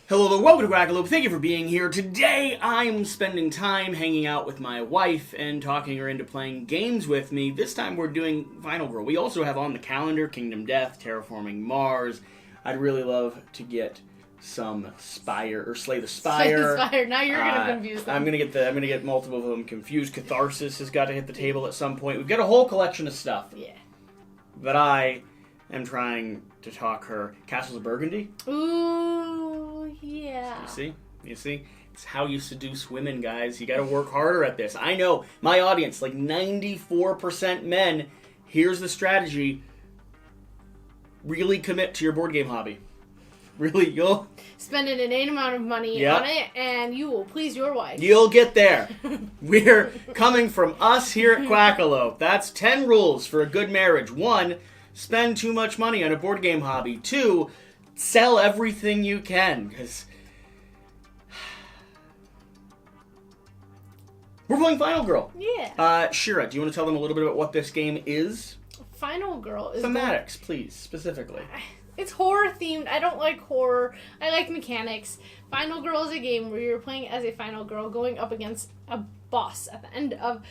Hello there, welcome to Quackalope. Thank you for being here. Today I'm spending time hanging out with my wife and talking her into playing games with me. This time we're doing Final Girl. We also have on the calendar Kingdom Death, Terraforming Mars. I'd really love to get some Spire or Slay the Spire. Slay the Spire. Now you're gonna confuse them. I'm gonna get multiple of them confused. Catharsis has got to hit the table at some point. We've got a whole collection of stuff. Yeah. That I am trying to talk her. Castles of Burgundy. Ooh, yeah. You see? It's how you seduce women, guys. You gotta work harder at this. I know, my audience, like 94% men, here's the strategy. Really commit to your board game hobby. Really, you'll... Spend an inane amount of money on it, and you will please your wife. You'll get there. We're coming from us here at Quackalope. That's 10 rules for a good marriage. 1, spend too much money on a board game hobby. 2, sell everything you can, because... We're playing Final Girl. Yeah. Shira, do you want to tell them a little bit about what this game is? Final Girl is... Thematics, please, specifically. It's horror-themed. I don't like horror. I like mechanics. Final Girl is a game where you're playing as a final girl going up against a boss at the end of...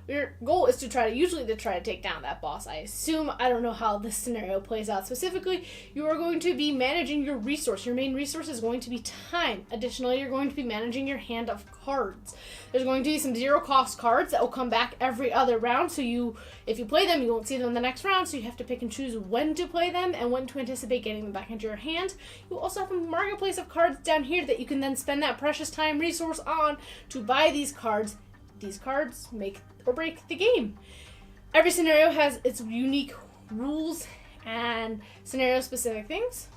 Your goal is to try to take down that boss, I assume. I don't know how this scenario plays out specifically. You are going to be managing your resource. Your main resource is going to be time. Additionally, you're going to be managing your hand of cards. There's going to be some zero-cost cards that will come back every other round. So if you play them, you won't see them in the next round. So you have to pick and choose when to play them and when to anticipate getting them back into your hand. You also have a marketplace of cards down here that you can then spend that precious time resource on to buy these cards. These cards make or break the game. Every scenario has its unique rules and scenario-specific things.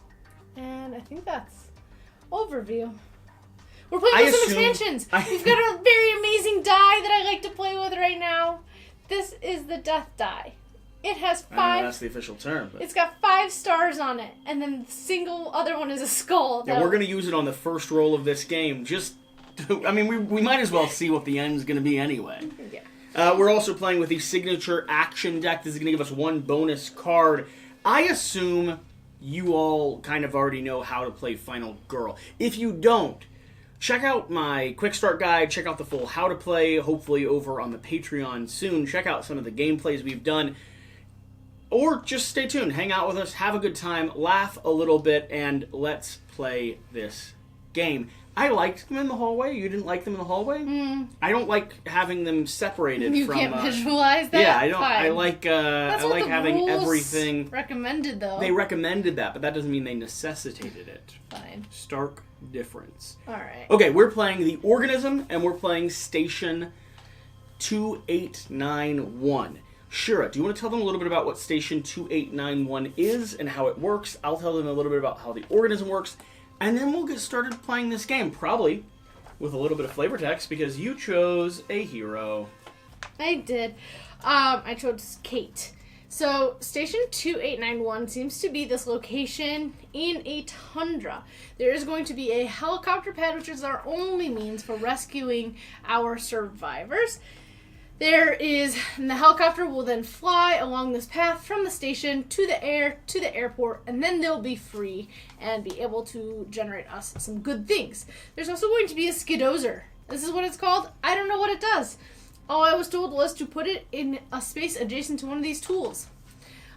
And I think that's overview. We're playing with some expansions. We've got a very amazing die that I like to play with right now. This is the Death Die. It has 5... I know that's the official term. But... It's got 5 stars on it. And then the single other one is a skull. Yeah, we're going to use it on the first roll of this game. I mean, we might as well see what the end's going to be anyway. Yeah. We're also playing with the signature action deck. This is going to give us 1 bonus card. I assume you all kind of already know how to play Final Girl. If you don't, check out my quick start guide. Check out the full how to play, hopefully over on the Patreon soon. Check out some of the gameplays we've done. Or just stay tuned. Hang out with us. Have a good time. Laugh a little bit. And let's play this game. I liked them in the hallway. You didn't like them in the hallway? I don't like having them separated from... You can't visualize that? Yeah, I don't. Fine. I like having everything... recommended, though. They recommended that, but that doesn't mean they necessitated it. Fine. Stark difference. Alright. Okay, we're playing the Organism, and we're playing Station 2891. Shira, do you want to tell them a little bit about what Station 2891 is and how it works? I'll tell them a little bit about how the Organism works. And then we'll get started playing this game, probably with a little bit of flavor text, because you chose a hero. I did. I chose Kate. So, Station 2891 seems to be this location in a tundra. There is going to be a helicopter pad, which is our only means for rescuing our survivors. And the helicopter will then fly along this path from the station to the airport, and then they'll be free and be able to generate us some good things. There's also going to be a skidozer. This is what it's called. I don't know what it does. All I was told was to put it in a space adjacent to one of these tools.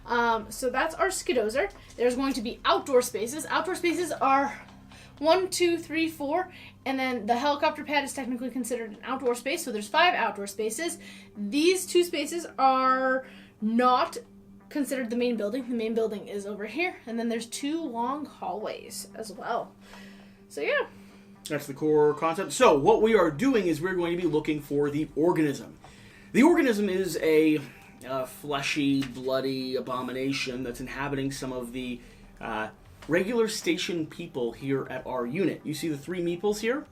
So that's our skidozer. There's going to be outdoor spaces. Outdoor spaces are 1, 2, 3, 4, and then the helicopter pad is technically considered an outdoor space, so there's 5 outdoor spaces. These 2 spaces are not considered the main building. The main building is over here, and then there's 2 long hallways as well. So yeah. That's the core concept. So what we are doing is we're going to be looking for the Organism. The Organism is a fleshy, bloody abomination that's inhabiting some of the... regular station people here at our unit. You see the 3 meeples here?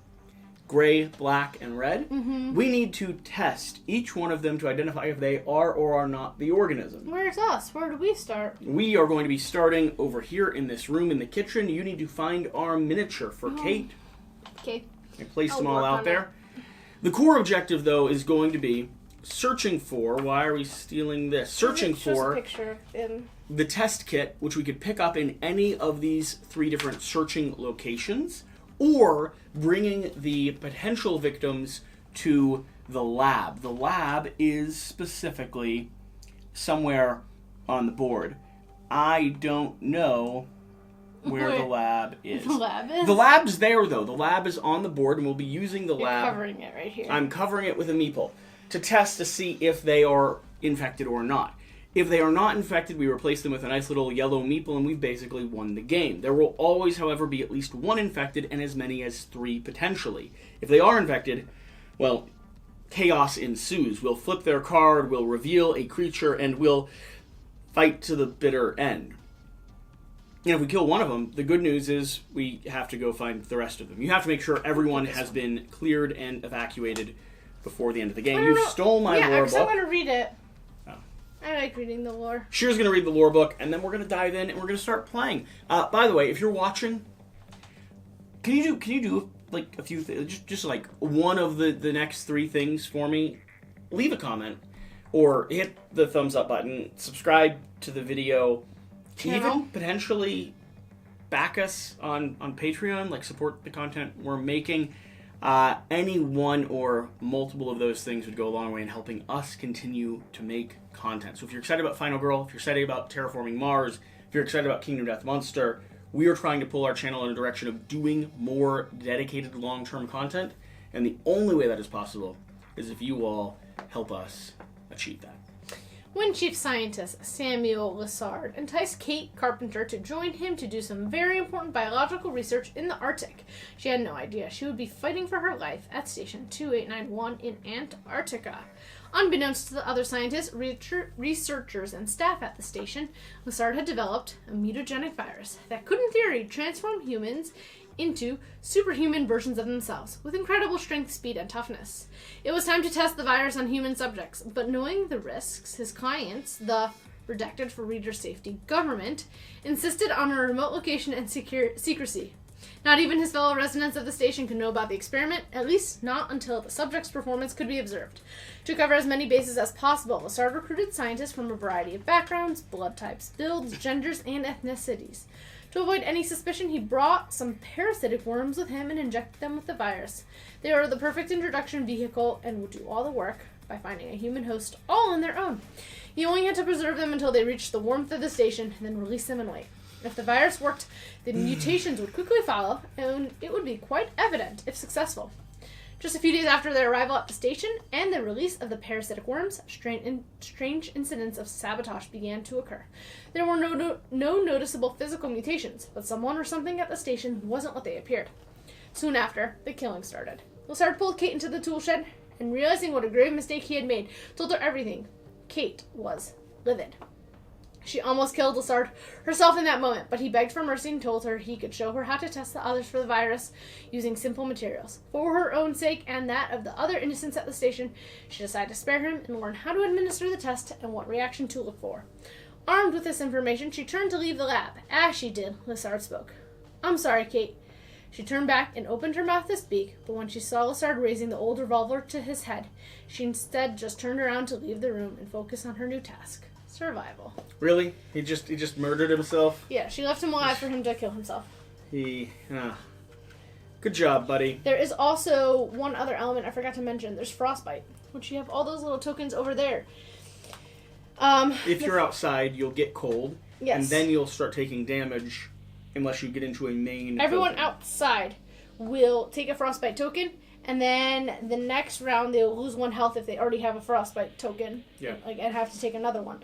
Gray, black, and red. Mm-hmm. We need to test each one of them to identify if they are or are not the Organism. Where's us? Where do we start? We are going to be starting over here in this room in the kitchen. You need to find our miniature for Kate. Okay. I placed them all out there. The core objective, though, is going to be searching for... Why are we stealing this? Searching for... A picture in... the test kit, which we could pick up in any of these 3 different searching locations, or bringing the potential victims to the lab. The lab is specifically somewhere on the board. I don't know where the lab is. The lab is? The lab's there, though. The lab is on the board, and we'll be using the lab. You're covering it right here. I'm covering it with a meeple to test to see if they are infected or not. If they are not infected, we replace them with a nice little yellow meeple, and we've basically won the game. There will always, however, be at least one infected and as many as 3 potentially. If they are infected, well, chaos ensues. We'll flip their card, we'll reveal a creature, and we'll fight to the bitter end. And if we kill one of them, the good news is we have to go find the rest of them. You have to make sure everyone has been cleared and evacuated before the end of the game. You stole my lore book. I'm going to read it. Oh. I like reading the lore. Shear's going to read the lore book, and then we're going to dive in, and we're going to start playing. By the way, if you're watching, can you do like a few things, just like one of the next 3 things for me? Leave a comment, or hit the thumbs up button, subscribe to the video, even potentially back us on Patreon, like support the content we're making. Any one or multiple of those things would go a long way in helping us continue to make content. So if you're excited about Final Girl, if you're excited about Terraforming Mars, if you're excited about Kingdom Death Monster, we are trying to pull our channel in a direction of doing more dedicated long-term content, and the only way that is possible is if you all help us achieve that. When Chief Scientist Samuel Lessard enticed Kate Carpenter to join him to do some very important biological research in the Arctic, she had no idea she would be fighting for her life at Station 2891 in Antarctica. Unbeknownst to the other scientists, researchers, and staff at the station, Lessard had developed a mutagenic virus that could, in theory, transform humans into superhuman versions of themselves, with incredible strength, speed, and toughness. It was time to test the virus on human subjects, but knowing the risks, his clients, the redacted for reader safety government, insisted on a remote location and secrecy. Not even his fellow residents of the station could know about the experiment, at least not until the subject's performance could be observed. To cover as many bases as possible, Lessard recruited scientists from a variety of backgrounds, blood types, builds, genders, and ethnicities. To avoid any suspicion, he brought some parasitic worms with him and injected them with the virus. They are the perfect introduction vehicle and will do all the work by finding a human host all on their own. He only had to preserve them until they reached the warmth of the station and then release them and wait. If the virus worked, the mutations would quickly follow, and it would be quite evident if successful. Just a few days after their arrival at the station and the release of the parasitic worms, strange incidents of sabotage began to occur. There were no noticeable physical mutations, but someone or something at the station wasn't what they appeared. Soon after, the killing started. Lessard pulled Kate into the tool shed, and realizing what a grave mistake he had made, told her everything. Kate was livid. She almost killed Lessard herself in that moment, but he begged for mercy and told her he could show her how to test the others for the virus using simple materials. For her own sake and that of the other innocents at the station, she decided to spare him and learn how to administer the test and what reaction to look for. Armed with this information, she turned to leave the lab. As she did, Lessard spoke. "I'm sorry, Kate." She turned back and opened her mouth to speak, but when she saw Lessard raising the old revolver to his head, she instead just turned around to leave the room and focus on her new task. Survival. Really? He just murdered himself? Yeah, she left him alive for him to kill himself. Good job, buddy. There is also one other element I forgot to mention. There's frostbite, which you have all those little tokens over there. If you're outside, you'll get cold. Yes. And then you'll start taking damage unless you get into a main Everyone token. outside will take a frostbite token, and then the next round they'll lose 1 health if they already have a frostbite token. Yeah. And have to take another one.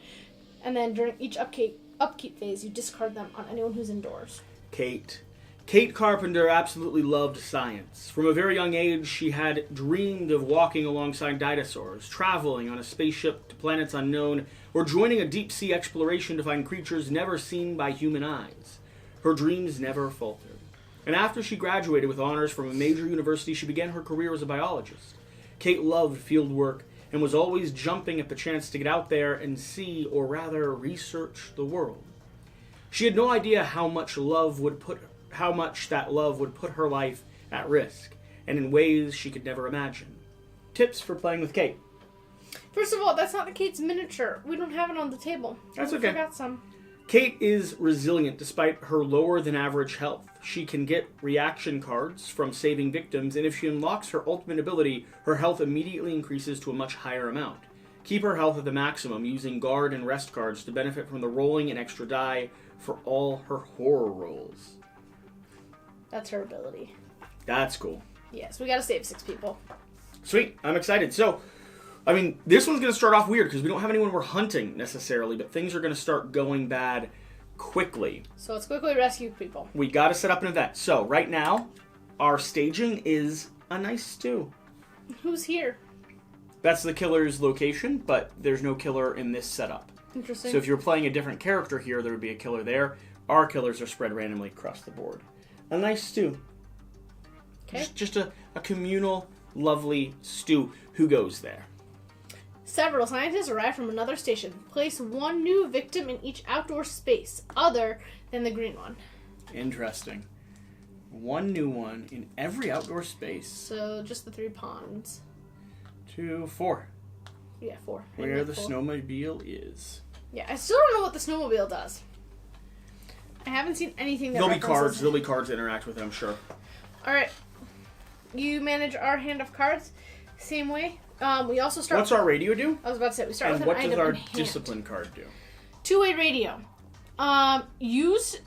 And then during each upkeep phase, you discard them on anyone who's indoors. Kate Carpenter absolutely loved science. From a very young age, she had dreamed of walking alongside dinosaurs, traveling on a spaceship to planets unknown, or joining a deep-sea exploration to find creatures never seen by human eyes. Her dreams never faltered. And after she graduated with honors from a major university, she began her career as a biologist. Kate loved field work and was always jumping at the chance to get out there and see, or rather research, the world. She had no idea how much that love would put her life at risk, and in ways she could never imagine. Tips for playing with Kate. First of all, that's not the Kate's miniature. We don't have it on the table. That's We okay. forgot some. Kate is resilient despite her lower than average health. She can get reaction cards from saving victims, and if she unlocks her ultimate ability, her health immediately increases to a much higher amount. Keep her health at the maximum, using guard and rest cards to benefit from the rolling an extra die for all her horror rolls. That's her ability. That's cool. Yes, we gotta save 6 people. Sweet, I'm excited. So, I mean, this one's going to start off weird because we don't have anyone we're hunting necessarily, but things are going to start going bad quickly. So let's quickly rescue people. We got to set up an event. So right now, our staging is a nice stew. Who's here? That's the killer's location, but there's no killer in this setup. Interesting. So if you're playing a different character here, there would be a killer there. Our killers are spread randomly across the board. A nice stew. Okay. Just a communal, lovely stew. Who goes there? Several scientists arrive from another station. Place one new victim in each outdoor space, other than the green one. Interesting. One new one in every outdoor space. So just the 3 ponds. 2, 4. Yeah, 4. Where the snowmobile is. Yeah, I still don't know what the snowmobile does. I haven't seen anything that There'll be references cards. it. There'll be cards that interact with it, I'm sure. Alright. You manage our hand of cards. Same way. We also start... What's our radio do? I was about to say, we start And with an what item does our in hand. discipline card do? 2-way radio. Used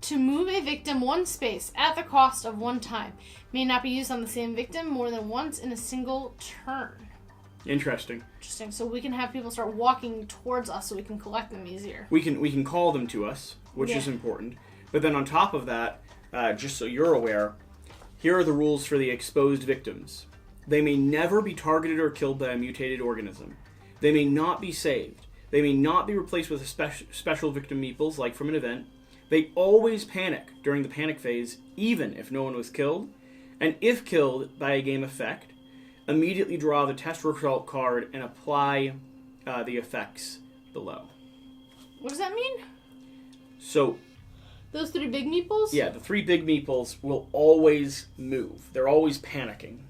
to move a victim 1 space at the cost of 1 time. May not be used on the same victim more than once in a single turn. Interesting. Interesting. So we can have people start walking towards us so we can collect them easier. We can call them to us, which is important. But then on top of that, just so you're aware, here are the rules for the exposed victims. They may never be targeted or killed by a mutated organism. They may not be saved. They may not be replaced with a special victim meeples, like from an event. They always panic during the panic phase, even if no one was killed. And if killed by a game effect, immediately draw the test result card and apply the effects below. What does that mean? So, those 3 big meeples? yeah, the 3 big meeples will always move. They're always panicking.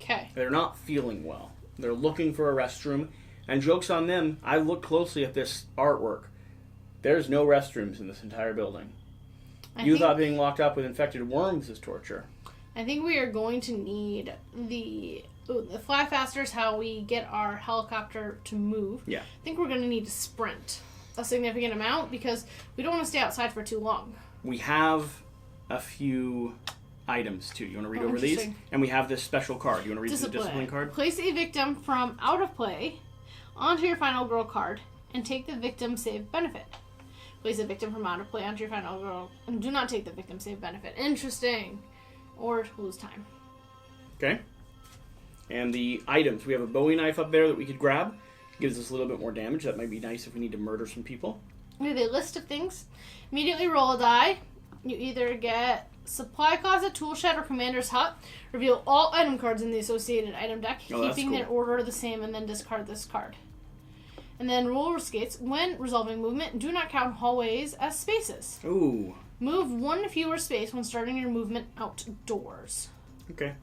Okay. They're not feeling well. They're looking for a restroom. And joke's on them, I looked closely at this artwork. There's no restrooms in this entire building. You thought being locked up with infected worms is torture. I think we are going to need the fly faster is how we get our helicopter to move. Yeah. I think we're going to need to sprint a significant amount because we don't want to stay outside for too long. We have a few items too. You want to read over these? Interesting. And we have this special card. You want to read the discipline card? Place a victim from out of play onto your final girl card and take the victim save benefit. Place a victim from out of play onto your final girl and do not take the victim save benefit. Interesting. Or lose time. Okay. And the items. We have a Bowie knife up there that we could grab. Gives us a little bit more damage. That might be nice if we need to murder some people. We have a list of things. Immediately roll a die. You either get Supply Closet, Tool Shed, or Commander's Hut. Reveal all item cards in the associated item deck, keeping their order the same, and then discard this card. And then roller skates. When resolving movement, do not count hallways as spaces. Ooh. Move 1 fewer space when starting your movement outdoors. Okay.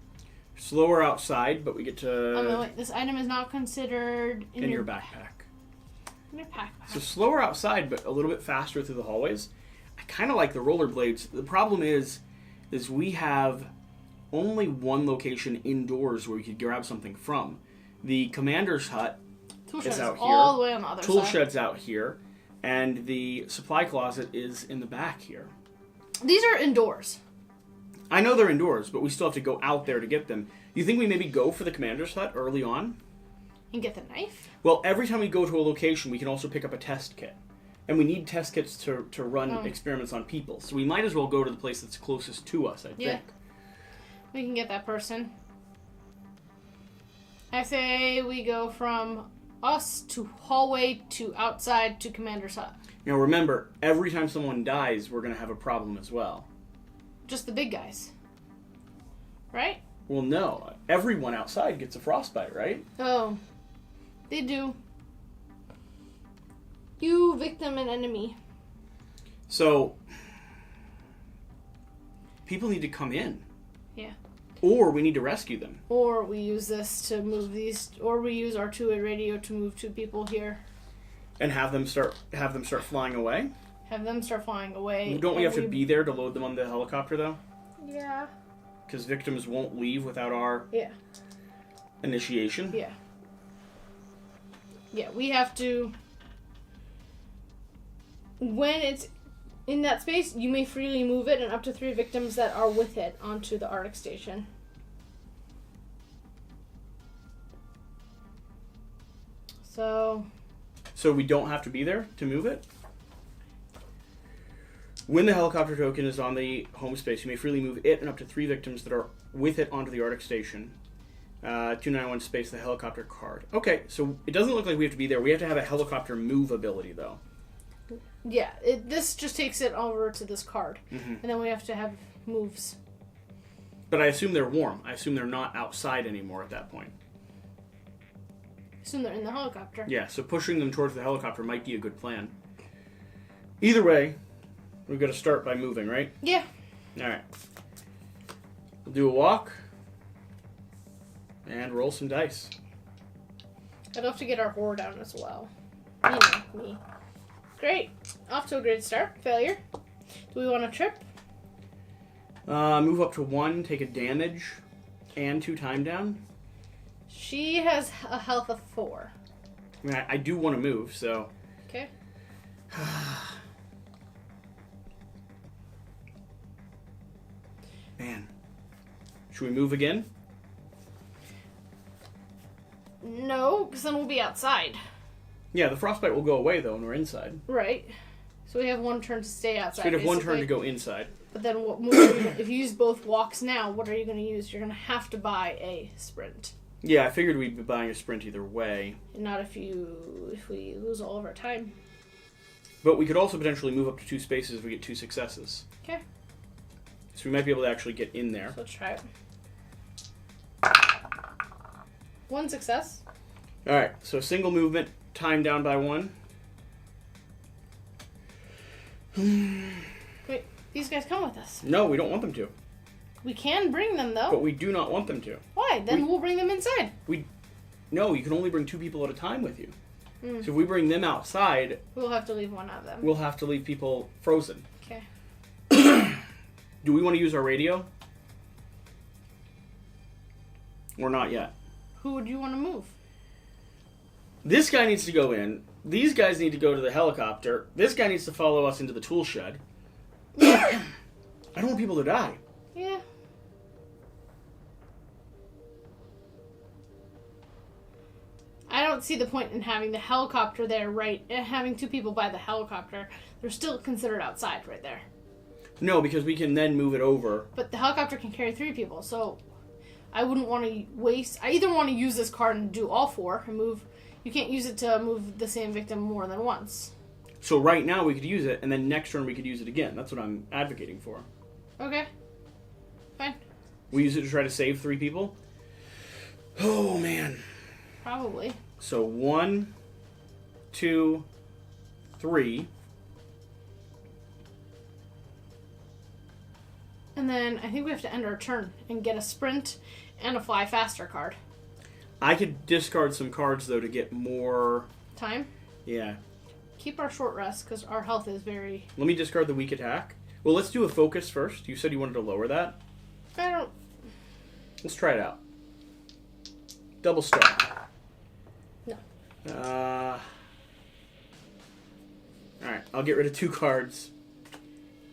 Slower outside, but we get to... no, wait. This item is not considered in your backpack. In your backpack. So slower outside, but a little bit faster through the hallways. I kind of like the rollerblades. The problem is we have only 1 location indoors where we could grab something from. The Commander's Hut is out here. All the way on the other Tool side. Shed's out here. And the Supply Closet is in the back here. These are indoors. I know they're indoors, but we still have to go out there to get them. You think we maybe go for the Commander's Hut early on? And get the knife? Well, every time we go to a location, we can also pick up a test kit. And we need test kits to run experiments on people. So we might as well go to the place that's closest to us, I think. We can get that person. I say we go from us to hallway to outside to Commander's Hut. Now remember, every time someone dies, we're going to have a problem as well. Just the big guys. Right? Well, no. Everyone outside gets a frostbite, right? Oh. They do. You, victim, and enemy. So, people need to come in. Yeah. Or we need to rescue them. Or we use this to move these, or we use our 2-way radio to move 2 people here. And have them start flying away? have them start flying away. Don't we have to be there to load them on the helicopter, though? Yeah. Because victims won't leave without our initiation. Yeah. Yeah, we have to... When it's in that space, you may freely move it and up to 3 victims that are with it onto the Arctic station. So we don't have to be there to move it? When the helicopter token is on the home space, you may freely move it and up to 3 victims that are with it onto the Arctic station. 291 space, the helicopter card. Okay, so it doesn't look like we have to be there. We have to have a helicopter move ability, though. Yeah, this just takes it over to this card. And then we have to have moves. But I assume they're warm. I assume they're not outside anymore at that point. Assume they're in the helicopter. Yeah, so pushing them towards the helicopter might be a good plan. Either way, we've got to start by moving, right? Yeah. Alright. We'll do a walk. And roll some dice. I'd love to get our horror down as well. You know, me. Great. Off to a great start. Failure. Do we want a trip? Move up to 1, take a damage, and 2 time down. She has a health of 4. I mean, I do want to move, so... Okay. Man. Should we move again? No, because then we'll be outside. Yeah, the frostbite will go away, though, when we're inside. Right. So we have 1 turn to stay outside. So we have 1 turn to go inside. But then what move are you gonna, if you use both walks now, what are you going to use? You're going to have to buy a sprint. Yeah, I figured we'd be buying a sprint either way. And not if we lose all of our time. But we could also potentially move up to 2 spaces if we get 2 successes. Okay. So we might be able to actually get in there. So let's try it. 1 success. Alright, so single movement, time down by 1. Wait, these guys come with us. No, we don't want them to. We can bring them, though. But we do not want them to. Why? Then we'll bring them inside. No, you can only bring 2 people at a time with you. So if we bring them outside... We'll have to leave one of them. We'll have to leave people frozen. Okay. Do we want to use our radio? Or not yet? Who would you want to move? This guy needs to go in. These guys need to go to the helicopter. This guy needs to follow us into the tool shed. I don't want people to die. Yeah. I don't see the point in having the helicopter there, right? Having 2 people by the helicopter. They're still considered outside right there. No, because we can then move it over. But the helicopter can carry 3 people, so I wouldn't want to waste... I either want to use this card and do all 4 and move... You can't use it to move the same victim more than once. So right now we could use it, and then next turn we could use it again. That's what I'm advocating for. Okay. Fine. We use it to try to save 3 people? Oh, man. Probably. So 1, 2, 3. And then I think we have to end our turn and get a sprint and a fly faster card. I could discard some cards, though, to get more... Time? Yeah. Keep our short rest, because our health is very... Let me discard the weak attack. Well, let's do a focus first. You said you wanted to lower that. I don't... Let's try it out. Double star. No. Alright, I'll get rid of 2 cards.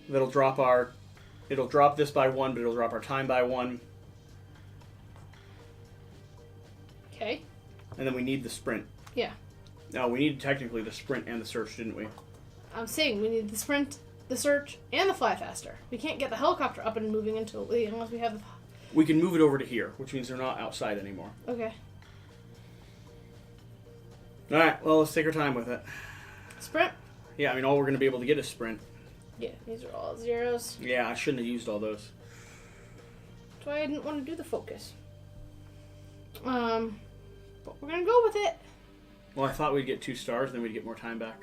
That'll drop our... It'll drop this by 1, but it'll drop our time by 1. Okay. And then we need the sprint. Yeah. No, we need technically the sprint and the search, didn't we? I'm saying we need the sprint, the search, and the fly faster. We can't get the helicopter up and moving until unless we have the... We can move it over to here, which means they're not outside anymore. Okay. Alright, well, let's take our time with it. Sprint? Yeah, I mean, all we're going to be able to get is sprint. Yeah, these are all zeros. Yeah, I shouldn't have used all those. That's why I didn't want to do the focus. But we're going to go with it. Well, I thought we'd get 2 stars, then we'd get more time back.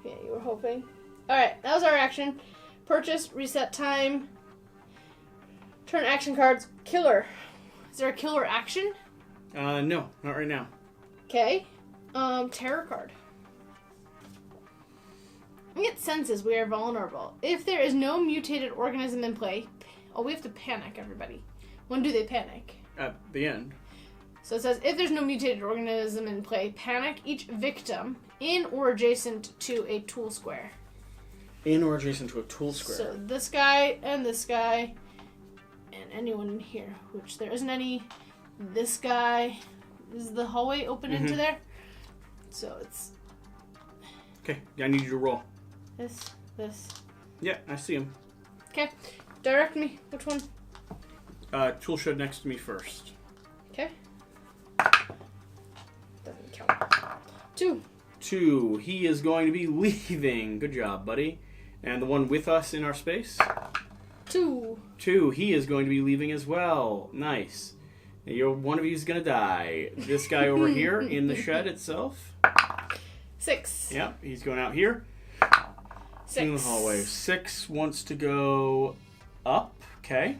Yeah, you were hoping. Alright, that was our action. Purchase, reset time, turn action cards, killer. Is there a killer action? No, not right now. Okay. Terror card. It senses we are vulnerable. If there is no mutated organism in play... Oh, we have to panic, everybody. When do they panic? At the end. So it says, if there's no mutated organism in play, panic each victim in or adjacent to a tool square. In or adjacent to a tool square. So this guy, and anyone in here, which there isn't any. This guy, is the hallway open into there? So it's... Okay, I need you to roll. This. Yeah, I see him. Okay, direct me. Which one? Tool shed next to me first. Okay. Doesn't count. 2. 2. He is going to be leaving. Good job, buddy. And the one with us in our space? 2. 2. He is going to be leaving as well. Nice. Now one of you is going to die. This guy over here in the shed itself. 6. Yeah, he's going out here. 6. In the hallway. 6 wants to go up. Okay.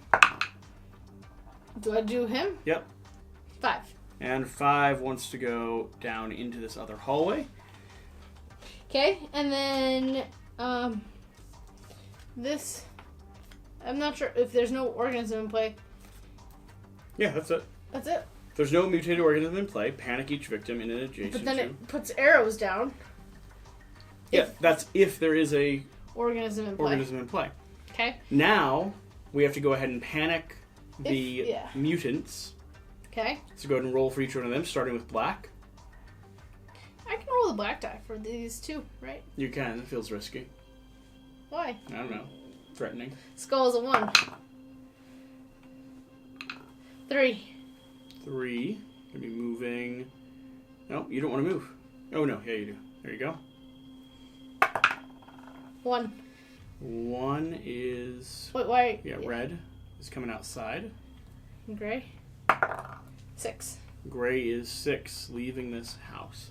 Do I do him? Yep. 5. And 5 wants to go down into this other hallway. Okay, and then this. I'm not sure if there's no organism in play. Yeah, that's it. That's it. If there's no mutated organism in play, panic each victim in an adjacent But then to... it puts arrows down. Yeah, that's if there is a organism in play. organism in play. Okay. Now, we have to go ahead and panic the mutants. Okay. So go ahead and roll for each one of them, starting with black. I can roll the black die for these two, right? You can. It feels risky. Why? I don't know. Threatening. Skull is a 1. 3. 3. Gonna be moving. No, you don't want to move. Oh, no. Yeah, you do. There you go. 1. 1 is... Wait, why? Yeah, red is coming outside. Gray. 6. Gray is 6, leaving this house.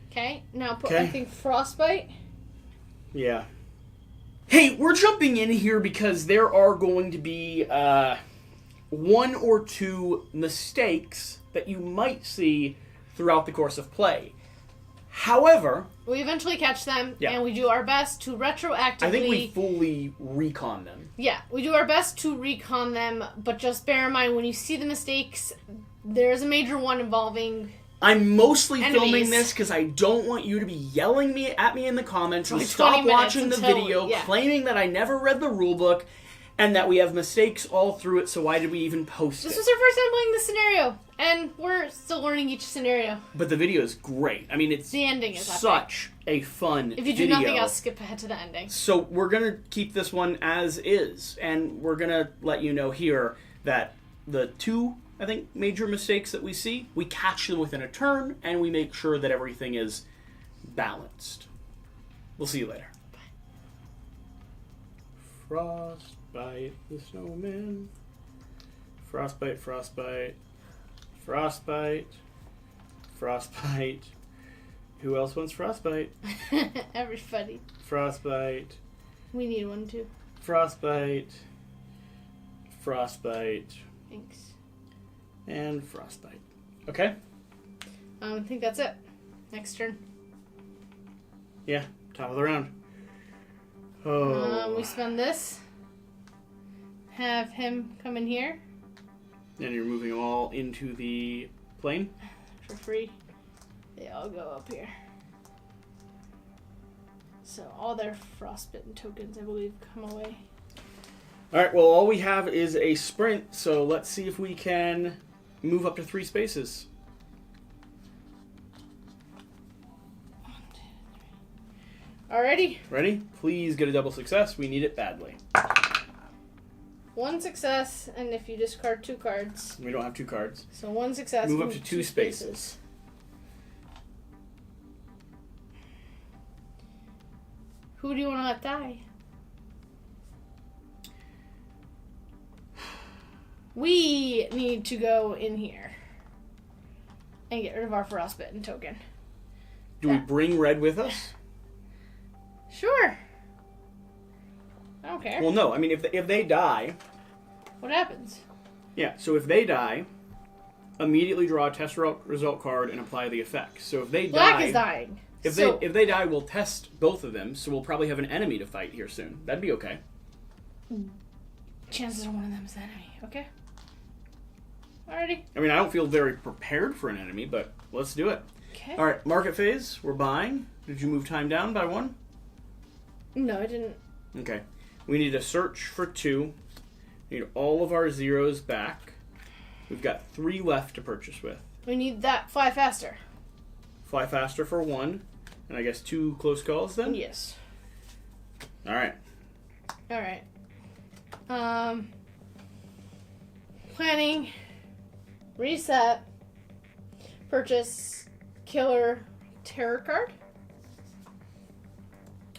Okay, now put, I think, frostbite. Yeah. Hey, we're jumping in here because there are going to be 1 or 2 mistakes that you might see throughout the course of play. However... We eventually catch them, yeah. and we do our best to retroactively... I think we fully recon them. Yeah, we do our best to recon them, but just bear in mind, when you see the mistakes, there's a major one involving... I'm mostly enemies. filming this because I don't want you to be yelling at me in the comments and Like stop watching the video, yeah. claiming that I never read the rulebook and that we have mistakes all through it, so why did we even post This it? was our first time playing this scenario, and we're still learning each scenario. But the video is great. I mean, it's the ending is such a fun If you do video. nothing else, skip ahead to the ending. So we're going to keep this one as is, and we're going to let you know here that the 2, I think, major mistakes that we see, we catch them within a turn, and we make sure that everything is balanced. We'll see you later. Bye. Frostbite the snowman. Frostbite, frostbite. Frostbite. Frostbite. Who else wants frostbite? Everybody. Frostbite. We need one too. Frostbite. Frostbite. Thanks. And frostbite. Okay? I think that's it. Next turn. Yeah, top of the round. Oh. We spend this. Have him come in here. And you're moving them all into the plane? For free. They all go up here. So all their frostbitten tokens, I believe, come away. Alright, well, all we have is a sprint, so let's see if we can move up to 3 spaces. 1, 2, 3. Alrighty. Ready? Please get a double success. We need it badly. 1 success, and if you discard 2 cards. We don't have 2 cards. So 1 success. Move up to 2 spaces. Who do you want to let die? We need to go in here and get rid of our frostbitten token. Do we bring red with us? Sure. I don't care. Well, no. I mean, if they die... What happens? Yeah, so if they die, immediately draw a test result card and apply the effect. So if they Black die... is dying. If they die, we'll test both of them, so we'll probably have an enemy to fight here soon. That'd be okay. Chances are one of them is the enemy. Okay. Alrighty. I mean, I don't feel very prepared for an enemy, but let's do it. Okay. All right, market phase. We're buying. Did you move time down by 1? No, I didn't. Okay. We need to search for 2. We need all of our zeros back. We've got 3 left to purchase with. We need that fly faster. Fly faster for 1. And I guess 2 close calls then? Yes. All right. Alright. Planning. Reset. Purchase. Killer. Terror card.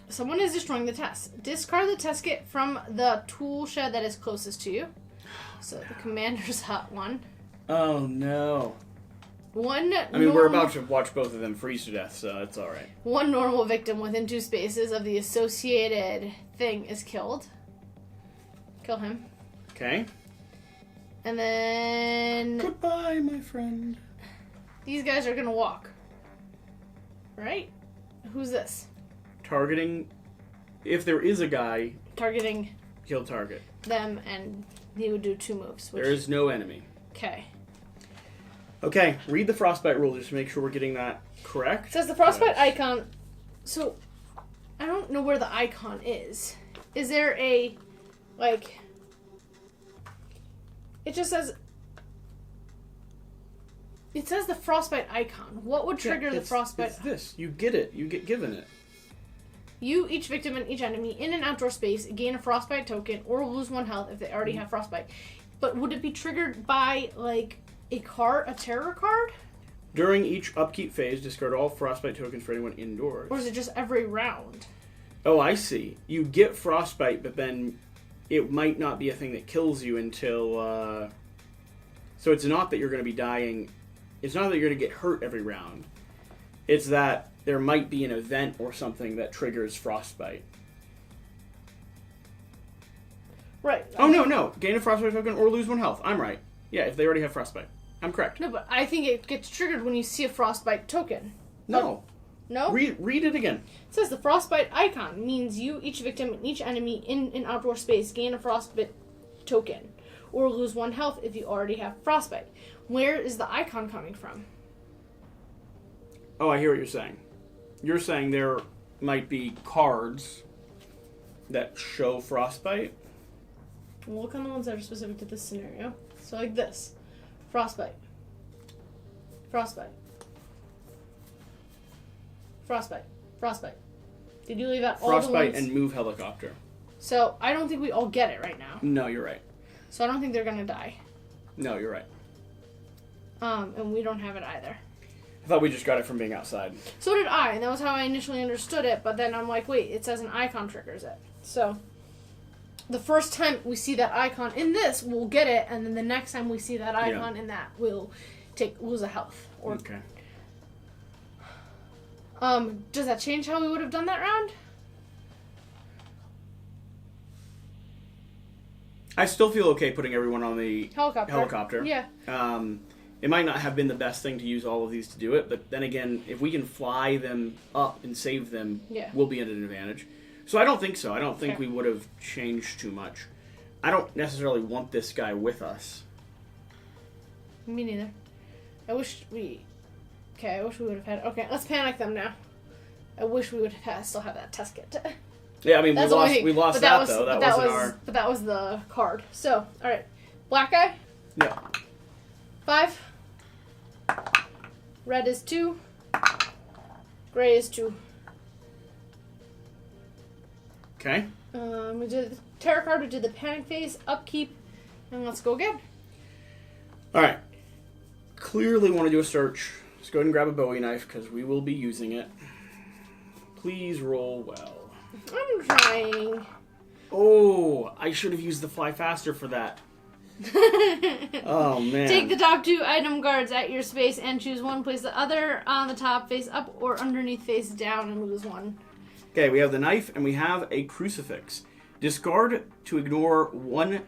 Someone is destroying the test. Discard the test kit from the tool shed that is closest to you. So the commander's hut one. Oh no. We're about to watch both of them freeze to death, so it's alright. One normal victim within 2 spaces of the associated thing is killed. Kill him. Okay. And then... Goodbye, my friend. These guys are gonna walk. Right? Who's this? Targeting... If there is a guy... Targeting... Kill target. Them, and he would do 2 moves. There is no enemy. Okay. Okay, read the frostbite rule just to make sure we're getting that correct. It says the frostbite icon... So, I don't know where the icon is. Is there a... Like... It just says... It says the frostbite icon. What would trigger the frostbite? It's this. You get it. You get given it. You, each victim, and each enemy in an outdoor space gain a frostbite token or lose 1 health if they already have frostbite. But would it be triggered by, like, a terror card? During each upkeep phase, discard all frostbite tokens for anyone indoors. Or is it just every round? Oh, I see. You get frostbite, but then it might not be a thing that kills you until... So it's not that you're going to be dying... It's not that you're going to get hurt every round. It's that there might be an event or something that triggers frostbite. Right. Oh, no. Gain a frostbite token or lose 1 health. I'm right. Yeah, if they already have frostbite. I'm correct. No, but I think it gets triggered when you see a frostbite token. No. No? Read it again. It says the frostbite icon means you, each victim, and each enemy in an outdoor space gain a frostbite token or lose 1 health if you already have frostbite. Where is the icon coming from? Oh, I hear what you're saying. You're saying there might be cards that show frostbite? We'll look on the ones that are specific to this scenario. So like this. Frostbite. Frostbite. Frostbite. Frostbite. Did you leave out all the ones? Frostbite and move helicopter. So I don't think we all get it right now. No, you're right. So I don't think they're going to die. No, you're right. And we don't have it either. I thought we just got it from being outside. So did I, and that was how I initially understood it, but then I'm like, wait, it says an icon triggers it. So, the first time we see that icon in this, we'll get it, and then the next time we see that icon in that, we'll lose a health. Okay. Does that change how we would have done that round? I still feel okay putting everyone on the helicopter. Yeah. It might not have been the best thing to use all of these to do it, but then again, if we can fly them up and save them, we'll be at an advantage. So I don't think so. I don't think we would have changed too much. I don't necessarily want this guy with us. Me neither. I wish we would have had... Okay, let's panic them now. I wish we would have still have that test kit. Yeah, I mean, we lost that, though. But that was the card. So, alright. Black guy? Yeah. 5. Red is 2. Gray is 2. Okay. We did the tarot card, we did the panic phase, upkeep, and let's go again. Alright. Clearly want to do a search. Let's go ahead and grab a Bowie knife, because we will be using it. Please roll well. I'm trying. Oh, I should have used the fly faster for that. Oh, man. Take the top 2 item cards at your space and choose one. Place the other on the top face up or underneath face down and lose 1. Okay, we have the knife and we have a crucifix. Discard to ignore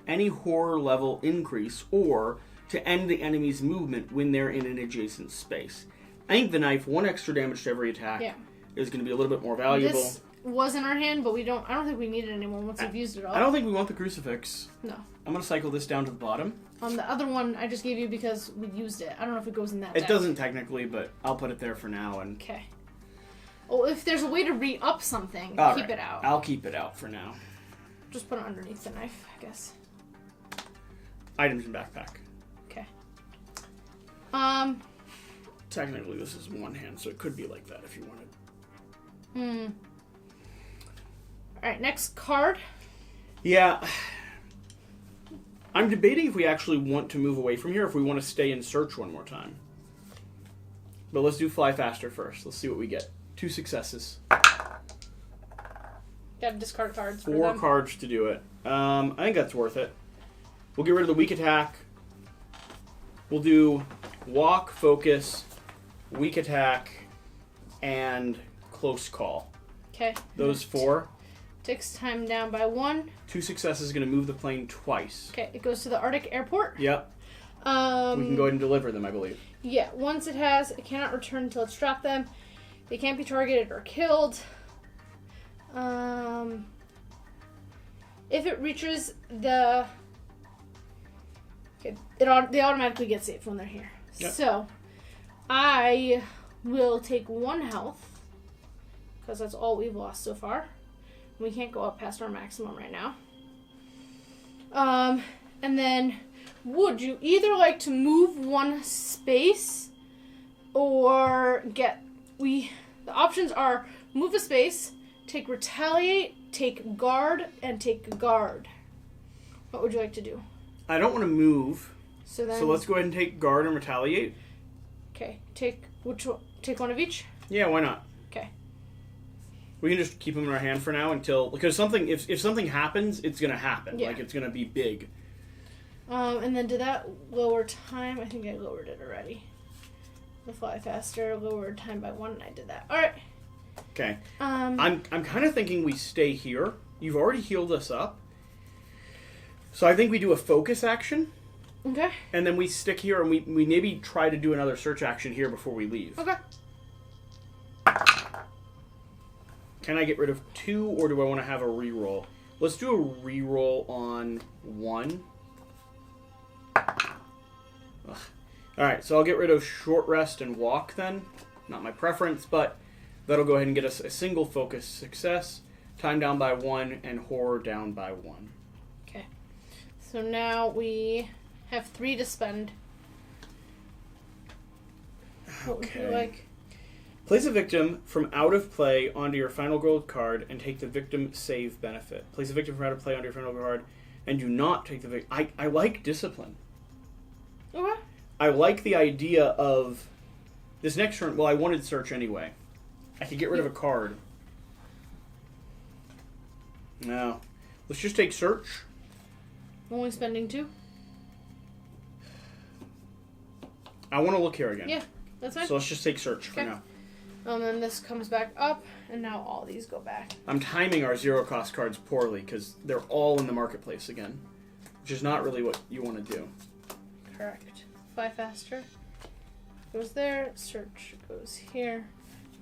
any horror level increase or to end the enemy's movement when they're in an adjacent space. I think the knife, 1 extra damage to every attack. Yeah. is going to be a little bit more valuable. This was in our hand, but I don't think we need it anymore once we've used it all. I don't think we want the crucifix. No. I'm going to cycle this down to the bottom. The other one I just gave you because we used it. I don't know if it goes in that It deck. doesn't technically, but I'll put it there for now. And Okay. Oh, if there's a way to re-up something, keep it out. I'll keep it out for now. Just put it underneath the knife, I guess. Items in backpack. Okay. Technically, this is one hand, so it could be like that if you wanted. Alright, next card. Yeah. I'm debating if we actually want to move away from here, if we want to stay and search one more time. But let's do fly faster first. Let's see what we get. 2 successes. Gotta discard cards for 4 them. cards to do it. I think that's worth it. We'll get rid of the weak attack. We'll do walk, focus, weak attack, and close call. Okay. Those 4. Takes time down by 1. 2 successes is going to move the plane twice. Okay, it goes to the Arctic airport. Yep. We can go ahead and deliver them, I believe. Yeah, once it cannot return until it's dropped them. They can't be targeted or killed. If it reaches the... Okay, they automatically get saved when they're here. Yep. So, I will take 1 health, because that's all we've lost so far. We can't go up past our maximum right now. And then, would you either like to move 1 space, or the options are move a space, take retaliate, take guard, and take guard. What would you like to do? I don't want to move, so let's go ahead and take guard and retaliate. Okay, take one of each? Yeah, why not? Okay. We can just keep them in our hand for now until... Because if something happens, it's going to happen. Yeah. Like, it's going to be big. And then did that lower time? I think I lowered it already. The fly faster, lowered time by 1, and I did that. Alright. Okay. I'm kind of thinking we stay here. You've already healed us up. So I think we do a focus action. Okay. And then we stick here and we maybe try to do another search action here before we leave. Okay. Can I get rid of 2 or do I want to have a reroll? Let's do a reroll on 1. Ugh. Alright, so I'll get rid of short rest and walk then. Not my preference, but that'll go ahead and get us a single focus success. Time down by 1 and horror down by 1. Okay. So now we have 3 to spend. What would you like? Place a victim from out of play onto your final gold card and take the victim save benefit. Place a victim from out of play onto your final gold card and do not take the victim. I like discipline. Okay. I like the idea of this next turn. Well, I wanted search anyway. I could get rid of a card. No. Let's just take search. Only spending 2? I want to look here again. Yeah, that's fine. So let's just take search for now. And then this comes back up, and now all these go back. I'm timing our zero cost cards poorly because they're all in the marketplace again, which is not really what you want to do. Correct. Fly faster goes there, search goes here,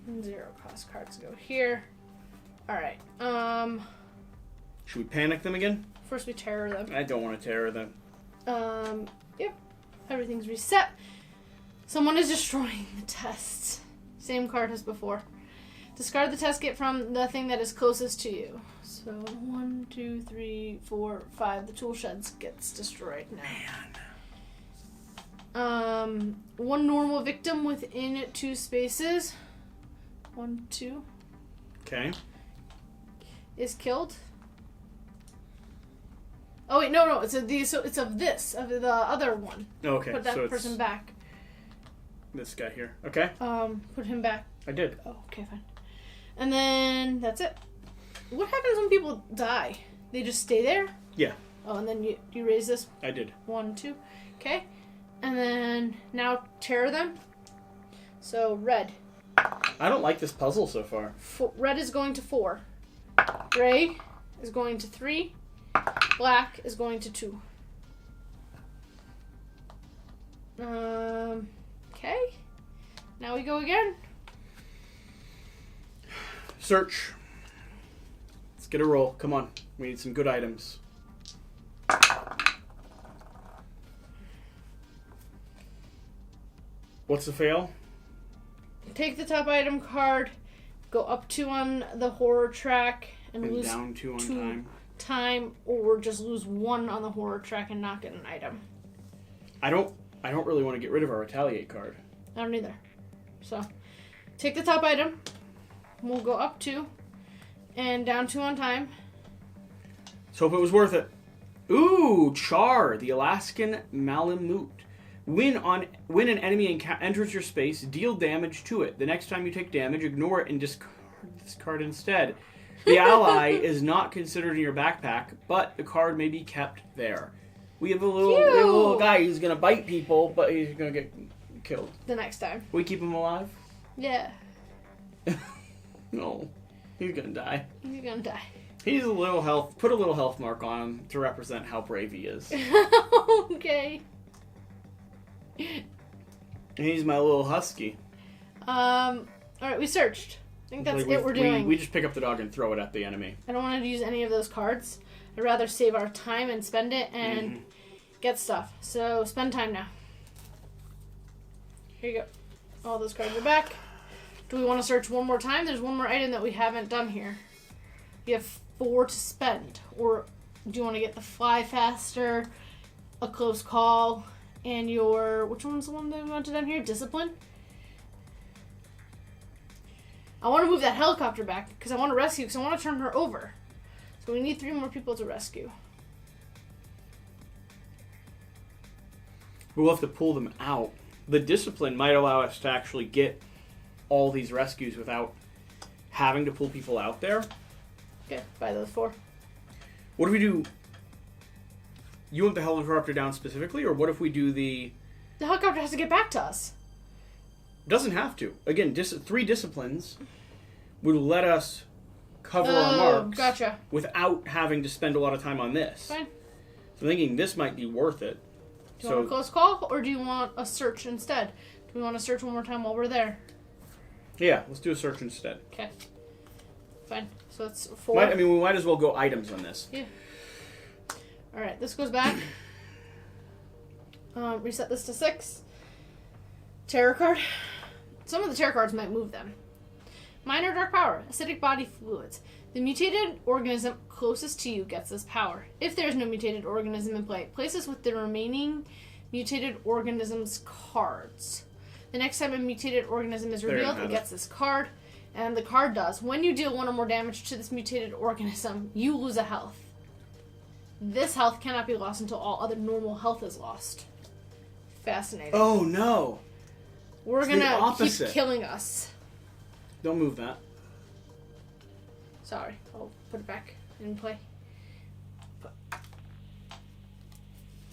and zero cost cards go here. Alright, Should we panic them again? first we terror them. I don't want to terror them. Yep. Everything's reset. Someone is destroying the tests. Same card as before. Discard the test kit from the thing that is closest to you. So 1, 2, 3, 4, 5. The tool sheds gets destroyed now. Man. 1 normal victim within 2 spaces. 1, 2. Okay. Is killed. Oh wait, no, it's of the other one. Okay. Put that so person it's back. this guy here. Okay. Put him back. I did. Oh, okay, fine. And then that's it. What happens when people die? They just stay there? Yeah. Oh, and then you raise this? I did. 1, 2. Okay. And then now terror them. So red. I don't like this puzzle so far. Red is going to 4. Gray is going to 3. Black is going to 2. Okay. Now we go again. Search. Let's get a roll. Come on. We need some good items. What's the fail? Take the top item card, go up 2 on the horror track, and lose down 2 on time, or just lose 1 on the horror track and not get an item. I don't really want to get rid of our retaliate card. I don't either. So, take the top item. We'll go up 2 and down 2 on time. Let's hope it was worth it. Ooh, Char, the Alaskan Malamute. When an enemy enters your space, deal damage to it. The next time you take damage, ignore it and discard this card instead. The ally is not considered in your backpack, but the card may be kept there. We have a little guy who's going to bite people, but he's going to get killed. The next time. We keep him alive? Yeah. No. He's going to die. He's going to die. He's a little health. Put a little health mark on him to represent how brave he is. Okay. And he's my little husky. Alright, we searched. I think that's like we're doing. We just pick up the dog and throw it at the enemy. I don't want to use any of those cards. I'd rather save our time and spend it and get stuff. So, spend time now. Here you go. All those cards are back. Do we want to search one more time? There's one more item that we haven't done here. You have 4 to spend. Or do you want to get the fly faster, a close call, and your... Which one's the one that we wanted down here? Discipline? I want to move that helicopter back because I want to rescue, because I want to turn her over. So we need 3 more people to rescue. We'll have to pull them out. The discipline might allow us to actually get all these rescues without having to pull people out there. Okay, buy those 4. What if we do... You want the helicopter down specifically, or what if we do the... The helicopter has to get back to us. Doesn't have to. Again, 3 disciplines would let us cover our marks gotcha. without having to spend a lot of time on this. Fine. So I'm thinking this might be worth it. Do you want a close call, or do you want a search instead? Do we want to search one more time while we're there? Yeah, let's do a search instead. Okay. Fine. So it's 4. We might as well go items on this. Yeah. Alright, this goes back. Reset this to 6. Terror card. Some of the terror cards might move them. Minor dark power. Acidic body fluids. The mutated organism closest to you gets this power. If there is no mutated organism in play, place this with the remaining mutated organism's cards. The next time a mutated organism is revealed, it gets this card. And the card does. When you deal 1 or more damage to this mutated organism, you lose a health. This health cannot be lost until all other normal health is lost. Fascinating. Oh, no. We're going to keep killing us. Don't move that. Sorry. I'll put it back in play.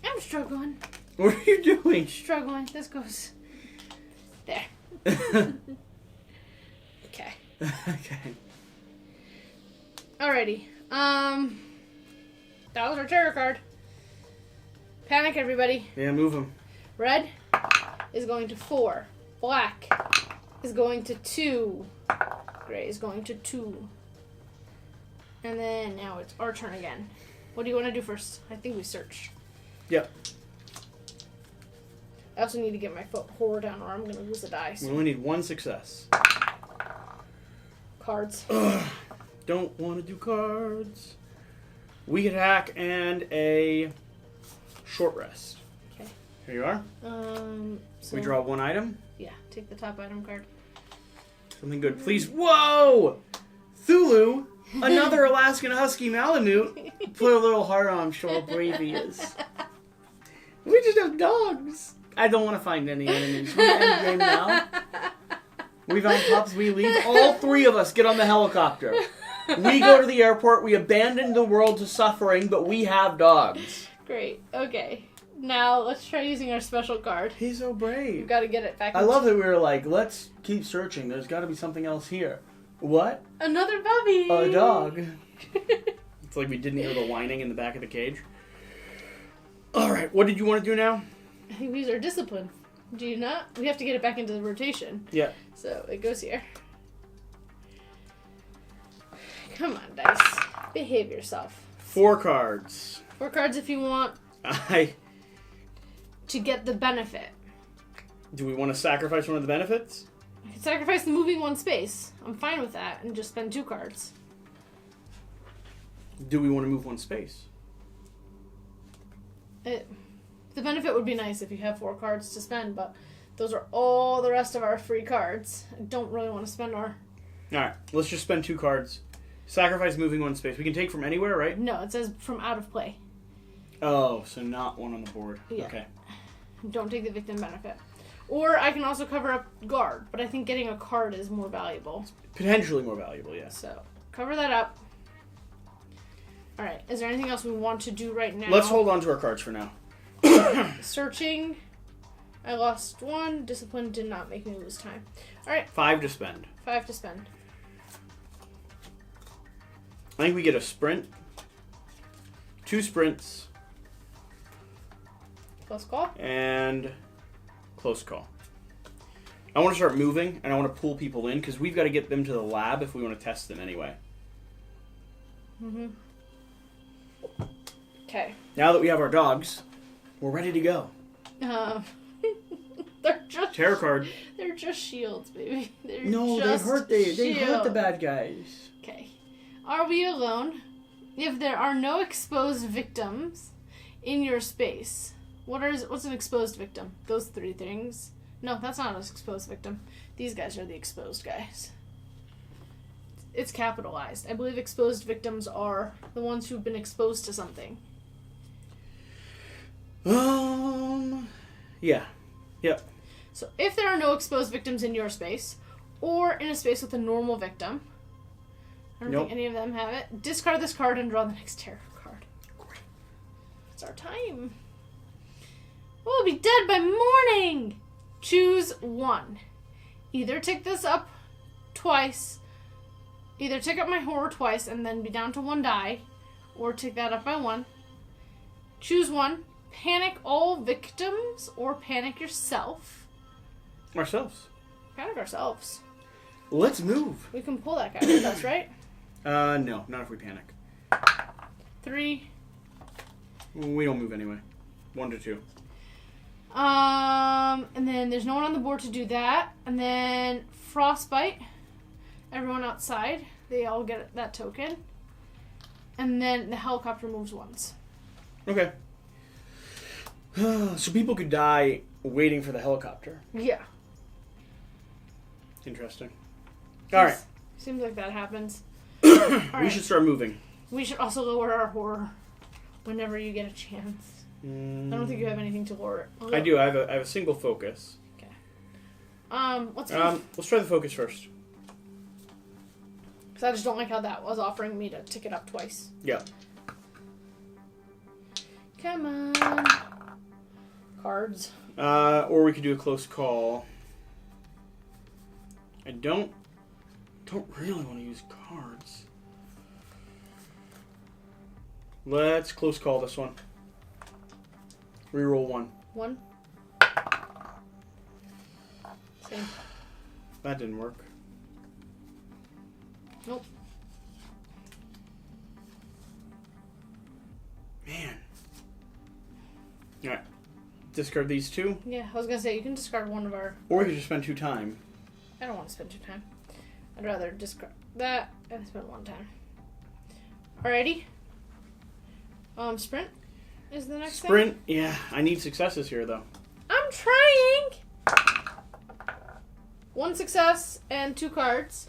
I'm struggling. What are you doing? Struggling. This goes there. Okay. Okay. Alrighty. That was our terror card. Panic, everybody. Yeah, move them. Red is going to 4. Black is going to 2. Gray is going to 2. And then now it's our turn again. What do you want to do first? I think we search. Yep. I also need to get my horror down or I'm going to lose a die. We only need 1 success. Cards. Ugh, don't want to do cards. Weak attack and a short rest. Okay. Here you are. So we draw 1 item. Yeah, take the top item card. Something good, please. Whoa! Thulu, another Alaskan Husky Malamute. Put a little heart on him, show how brave he is. We just have dogs. I don't want to find any enemies. We end game now. We found pups, we leave. All 3 of us get on the helicopter. We go to the airport, we abandon the world to suffering, but we have dogs. Great. Okay. Now, let's try using our special card. He's so brave. We've got to get it back. I love that we were like, let's keep searching. There's got to be something else here. What? Another puppy! A dog. It's like we didn't hear the whining in the back of the cage. Alright, what did you want to do now? I think we use our discipline. Do you not? We have to get it back into the rotation. Yeah. So, it goes here. Come on, dice. Behave yourself. 4 cards. 4 cards if you want to get the benefit. Do we want to sacrifice one of the benefits? I can sacrifice the moving 1 space. I'm fine with that and just spend 2 cards. Do we want to move 1 space? The benefit would be nice if you have 4 cards to spend, but those are all the rest of our free cards. I don't really want to spend our... Alright, let's just spend 2 cards. Sacrifice moving 1 space. We can take from anywhere, right? No, it says from out of play. Oh, so not one on the board. Yeah. Okay. Don't take the victim benefit. Or I can also cover up guard, but I think getting a card is more valuable. Potentially more valuable, yes. So, cover that up. Alright, is there anything else we want to do right now? Let's hold on to our cards for now. Searching. I lost 1. Discipline did not make me lose time. Alright. 5 to spend. 5 to spend. I think we get a sprint. 2 sprints. Close call. And close call. I want to start moving, and I want to pull people in, because we've got to get them to the lab if we want to test them anyway. Mm-hmm. Okay. Now that we have our dogs, we're ready to go. They're just... Terror card. They're just shields, baby. They're No, just they hurt the shields. bad guys. Okay. Are we alone? If there are no exposed victims in your space... What's an exposed victim? Those 3 things. No, that's not an exposed victim. These guys are the exposed guys. It's capitalized. I believe exposed victims are the ones who've been exposed to something. Yeah. Yep. So if there are no exposed victims in your space, or in a space with a normal victim, I don't think any of them have it, discard this card and draw the next terror card. Great. It's our time. We'll be dead by morning! Choose 1. Either take this up twice, either take up my horror twice and then be down to 1 die, or take that up by 1. Choose 1. Panic all victims, or panic yourself. Ourselves. Panic ourselves. Let's move. We can pull that guy with us, right? No, not if we panic. 3. We don't move anyway. 1 to 2. And then there's no one on the board to do that. And then frostbite. Everyone outside, they all get that token. And then the helicopter moves once. Okay. So people could die waiting for the helicopter. Yeah. Interesting. All right. Seems like that happens. We should start moving. We should also lower our horror whenever you get a chance. I don't think you have anything to lower. I do. I have a single focus. Okay. Let's try the focus first. Because I just don't like how that was offering me to tick it up twice. Yeah. Come on. Cards. Or we could do a close call. I don't really want to use cards. Let's close call this one. Reroll 1. 1. Same. That didn't work. Nope. Man. Alright. Discard these 2. Yeah, I was going to say, you can discard one of our... Or we could just spend 2 time. I don't want to spend 2 time. I'd rather discard that and spend 1 time. Alrighty. Sprint is the next Sprint, yeah. I need successes here, though. I'm trying! 1 success and 2 cards.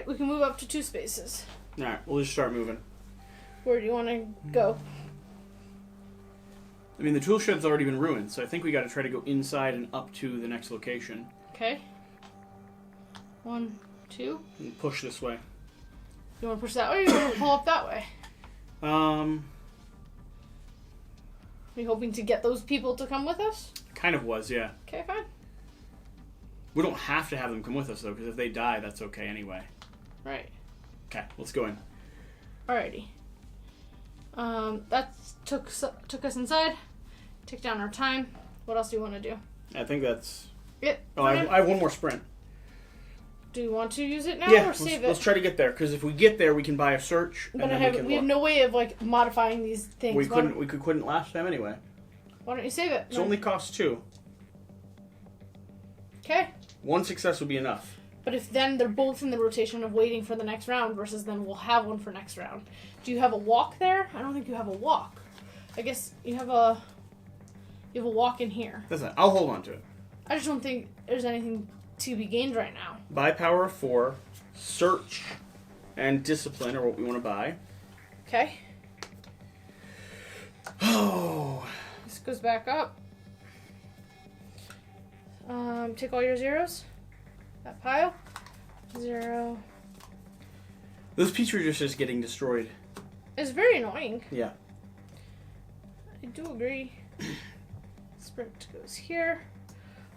We can move up to 2 spaces. Alright, we'll just start moving. Where do you want to go? I mean, the tool shed's already been ruined, so I think we got to try to go inside and up to the next location. Okay. 1, 2. And push this way. You want to push that way or you want to pull up that way? Are you hoping to get those people to come with us? Kind of was, yeah. Okay, fine. We don't have to have them come with us, though, because if they die, that's okay anyway. Right. Okay, let's go in. Alrighty. That took us inside. Took down our time. What else do you want to do? I think that's... It. Oh, I have 1 more sprint. Do you want to use it now Yeah, or save let's it? try to get there, because if we get there, we can buy a search, and But then we have no way of like modifying these things. We couldn't last time anyway. Why don't you save it? It only costs 2. Okay. 1 success would be enough. But if then they're both in the rotation of waiting for the next round versus then we'll have one for next round. Do you have a walk there? I don't think you have a walk. I guess you have a walk in here. That's it. I'll hold on to it. I just don't think there's anything to be gained right now. Buy power of 4, search, and discipline are what we want to buy. Okay. Oh. This goes back up. Take all your zeros. That pile. 0. Those petri dishes just getting destroyed. It's very annoying. Yeah. I do agree. Sprint goes here.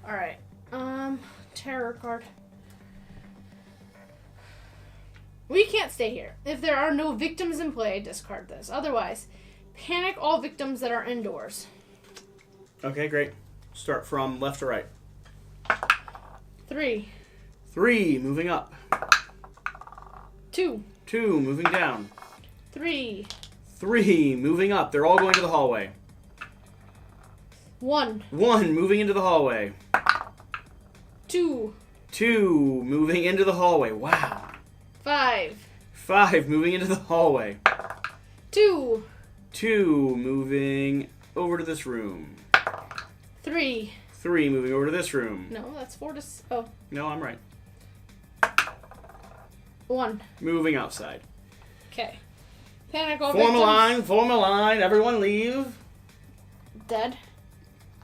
Alright. Terror card. We can't stay here. If there are no victims in play, discard this. Otherwise, panic all victims that are indoors. Okay, great. Start from left to right. 3. 3, moving up. 2. 2, moving down. 3. 3, moving up. They're all going to the hallway. 1. 1, moving into the hallway. 2. 2, moving into the hallway. Wow. 5. 5, moving into the hallway. 2. 2, moving over to this room. 3. 3, moving over to this room. No, that's 4 to... Oh. No, I'm right. 1. Moving outside. Okay. Panic all Form victims. form a line, everyone leave. Dead.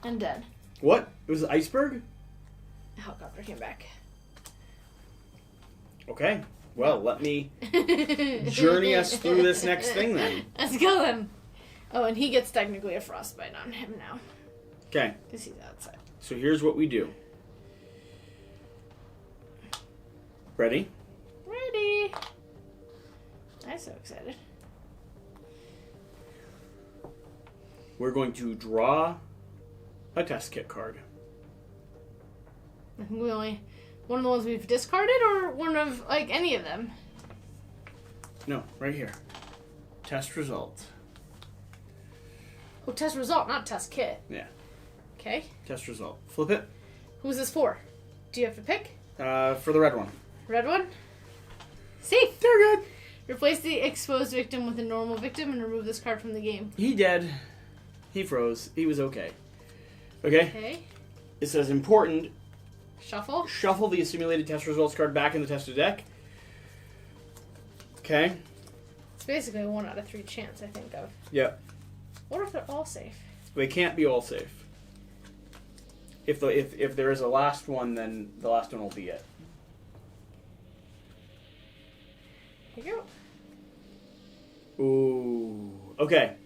And dead. What? It was an iceberg? Helicopter came back. Okay. Well, let me journey us through this next thing then. Let's go then. Oh, and he gets technically a frostbite on him now. Okay. Because he's outside. So here's what we do. Ready? Ready. I'm so excited. We're going to draw a test kit card. I think we only... One of the ones we've discarded or one of, like, any of them? No, right here. Test result. Oh, test result, not test kit. Yeah. Okay. Test result. Flip it. Who's this for? Do you have to pick? For the red one. Red one? Safe. They're good. Replace the exposed victim with a normal victim and remove this card from the game. He dead. He froze. He was okay. Okay. Okay. It says important. Shuffle. Shuffle the assimilated test results card back in the tested deck. Okay. It's basically a 1 out of 3 chance, I think, of. Yep. What if they're all safe? They can't be all safe. If there is a last one, then the last one will be it. Here you go. Ooh. Okay.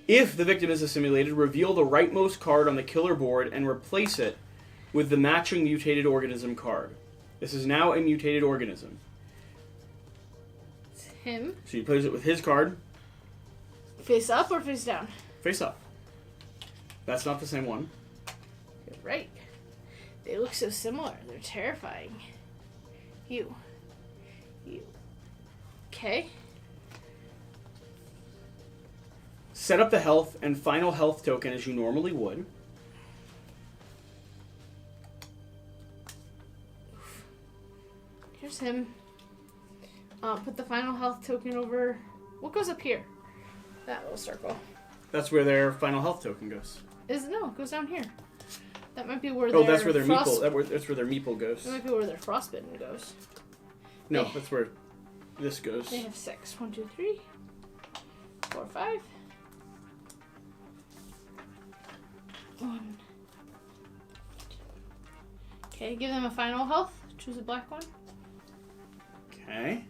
If the victim is assimilated, reveal the rightmost card on the killer board and replace it with the matching mutated organism card. This is now a mutated organism. It's him. So you place it with his card. Face up or face down? Face up. That's not the same one. You're right. They look so similar. They're terrifying. You. Okay. Set up the health and final health token as you normally would. Here's him. Put the final health token over... What goes up here? That little circle. That's where their final health token goes. No, it goes down here. That might be where Oh, that's where their meeple. That's where their meeple goes. That might be where their frostbitten goes. No, that's where this goes. They have 6. 1, 2, 3, 4, 5. 1. Okay, give them a final health. Choose a black one. Okay.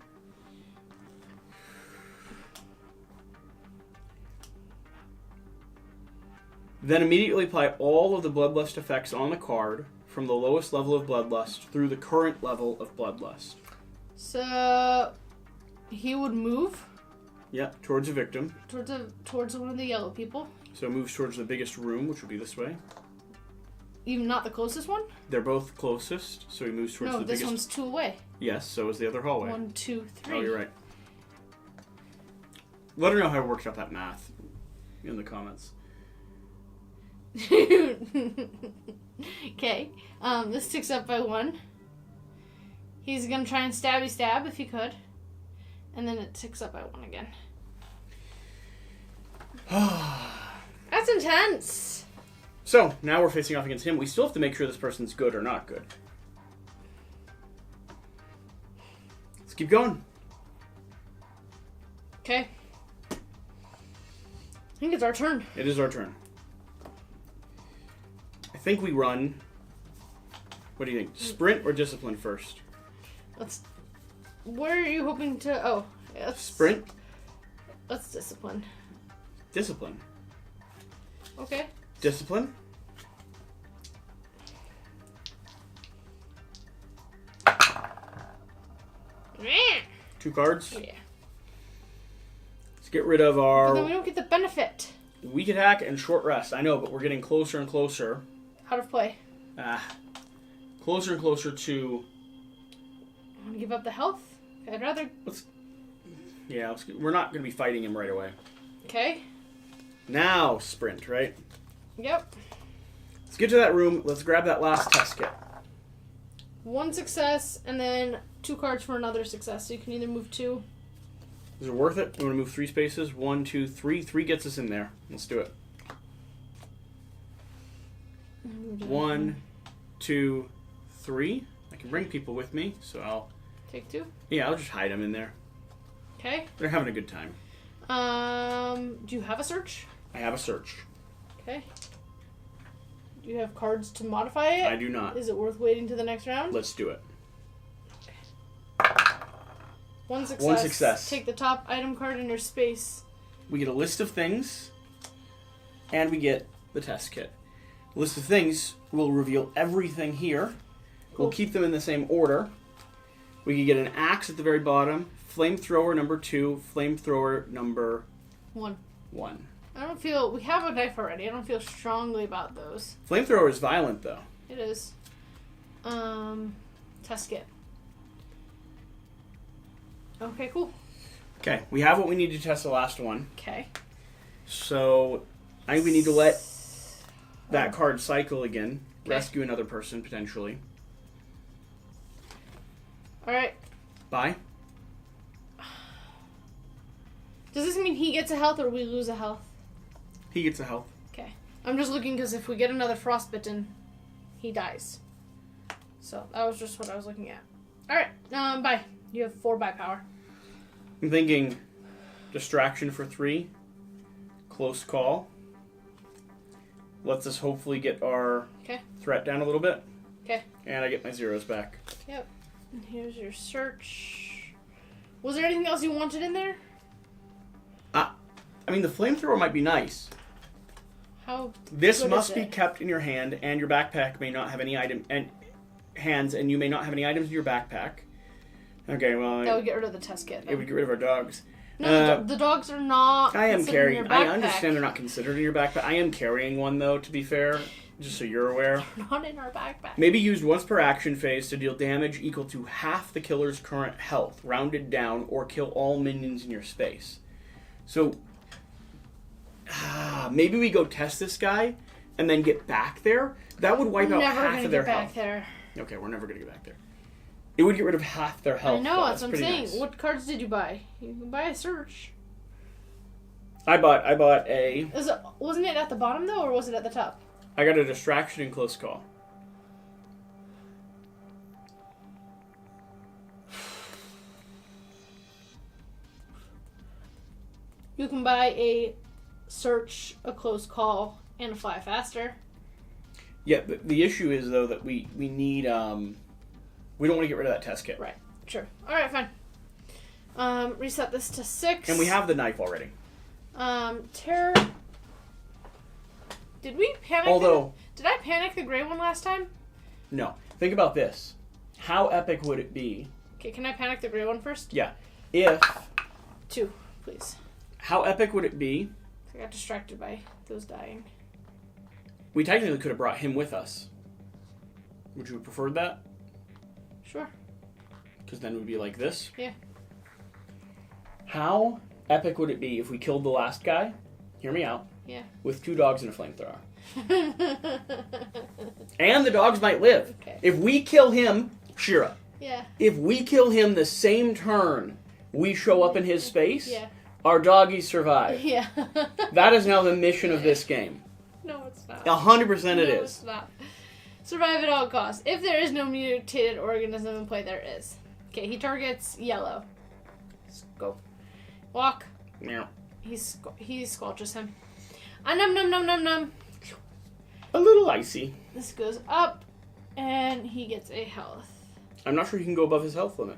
Then immediately apply all of the Bloodlust effects on the card from the lowest level of Bloodlust through the current level of Bloodlust. So he would move. Yep, towards a victim. Towards one of the yellow people. So it moves towards the biggest room, which would be this way. Even not the closest one? They're both closest, so he moves towards the biggest. No, this one's 2 away. Yes, so is the other hallway. 1, 2, 3. Oh, you're right. Let her know how I worked out that math in the comments. Okay. This ticks up by 1. He's gonna try and stabby stab if he could. And then it ticks up by 1 again. That's intense. So, now we're facing off against him. We still have to make sure this person's good or not good. Let's keep going. Okay. I think it's our turn. It is our turn. I think we run... What do you think? Sprint or discipline first? Where are you hoping to... Oh. Sprint? Let's discipline. Discipline. Okay. Discipline? Yeah. 2 cards? Yeah. Let's get rid of our... But then we don't get the benefit. Weak attack and short rest. I know, but we're getting closer and closer. Out of play. Closer and closer to... I want to give up the health? I'd rather... We're not going to be fighting him right away. Okay. Now, sprint, right? Yep. Let's get to that room. Let's grab that last test kit. 1 success, and then 2 cards for another success. So you can either move 2. Is it worth it? We want to move 3 spaces. 1, 2, 3. 3 gets us in there. Let's do it. 1, 2, 3. I can bring people with me, so I'll... Take 2? Yeah, I'll just hide them in there. Okay. They're having a good time. Do you have a search? I have a search. Okay. Do you have cards to modify it? I do not. Is it worth waiting to the next round? Let's do it. 1 success. 1 success. Take the top item card in your space. We get a list of things, and we get the test kit. The list of things will reveal everything here. Cool. We'll keep them in the same order. We can get an axe at the very bottom, flamethrower number 2, flamethrower number 1. 1. I don't feel... We have a knife already. I don't feel strongly about those. Flamethrower is violent, though. It is. Test kit. Okay, cool. Okay, we have what we need to test the last one. Okay. So, I think we need to let that card cycle again. Okay. Rescue another person, potentially. Alright. Bye. Does this mean he gets a health or we lose a health? He gets a health. Okay. I'm just looking because if we get another frostbitten, he dies. So, that was just what I was looking at. Alright, bye. You have 4 by power. I'm thinking distraction for 3. Close call. Lets us hopefully get our threat down a little bit. Okay. And I get my zeros back. Yep. And here's your search. Was there anything else you wanted in there? I mean, the flamethrower might be nice. How This good must is be it? kept in your hand, and your backpack may not have any item and hands, and you may not have any items in your backpack. Okay, well, That would get rid of the test kit. it would get rid of our dogs. No, the dogs are not. I am considered in carrying. your I backpack. understand they're not considered in your backpack. I am carrying one though. To be fair, just so you're aware. Not in our backpack. Maybe used once per action phase to deal damage equal to half the killer's current health, rounded down, or kill all minions in your space. So, maybe we go test this guy and then get back there. That would wipe out half of their health. There. Okay, we're never gonna get back there. It would get rid of half their health. I know, though. that's what I'm pretty saying. nice. What cards did you buy? You can buy a search. I bought a. Wasn't it at the bottom though, or was it at the top? I got a distraction and close call. You can buy a search, a close call, and a fly faster. Yeah, the issue is though that we need we don't want to get rid of that test kit. Right. Sure. All right. Fine. Reset this to 6. And we have the knife already. Terror. Did we panic? Although, did I panic the gray one last time? no. Think about this. How epic would it be? Okay. Can I panic the gray one first? Yeah. If 2, please. how epic would it be? I got distracted by those dying. We technically could have brought him with us. Would you have preferred that? Sure. Because then it would be like this? Yeah. How epic would it be if we killed the last guy? Hear me out. Yeah. With 2 dogs and a flamethrower. And the dogs might live. Okay. If we kill him, Shira. Yeah. If we kill him the same turn we show up in his space, Yeah. our doggies survive. Yeah. That is now the mission of this game. No, it's not. 100% it No, is. it's not. Survive at all costs. If there is no mutated organism in play, there is. Okay, he targets yellow. Let's go. Walk. Meow. He squelches him. Num num num num num. A little icy. This goes up, and he gets a health. I'm not sure he can go above his health limit.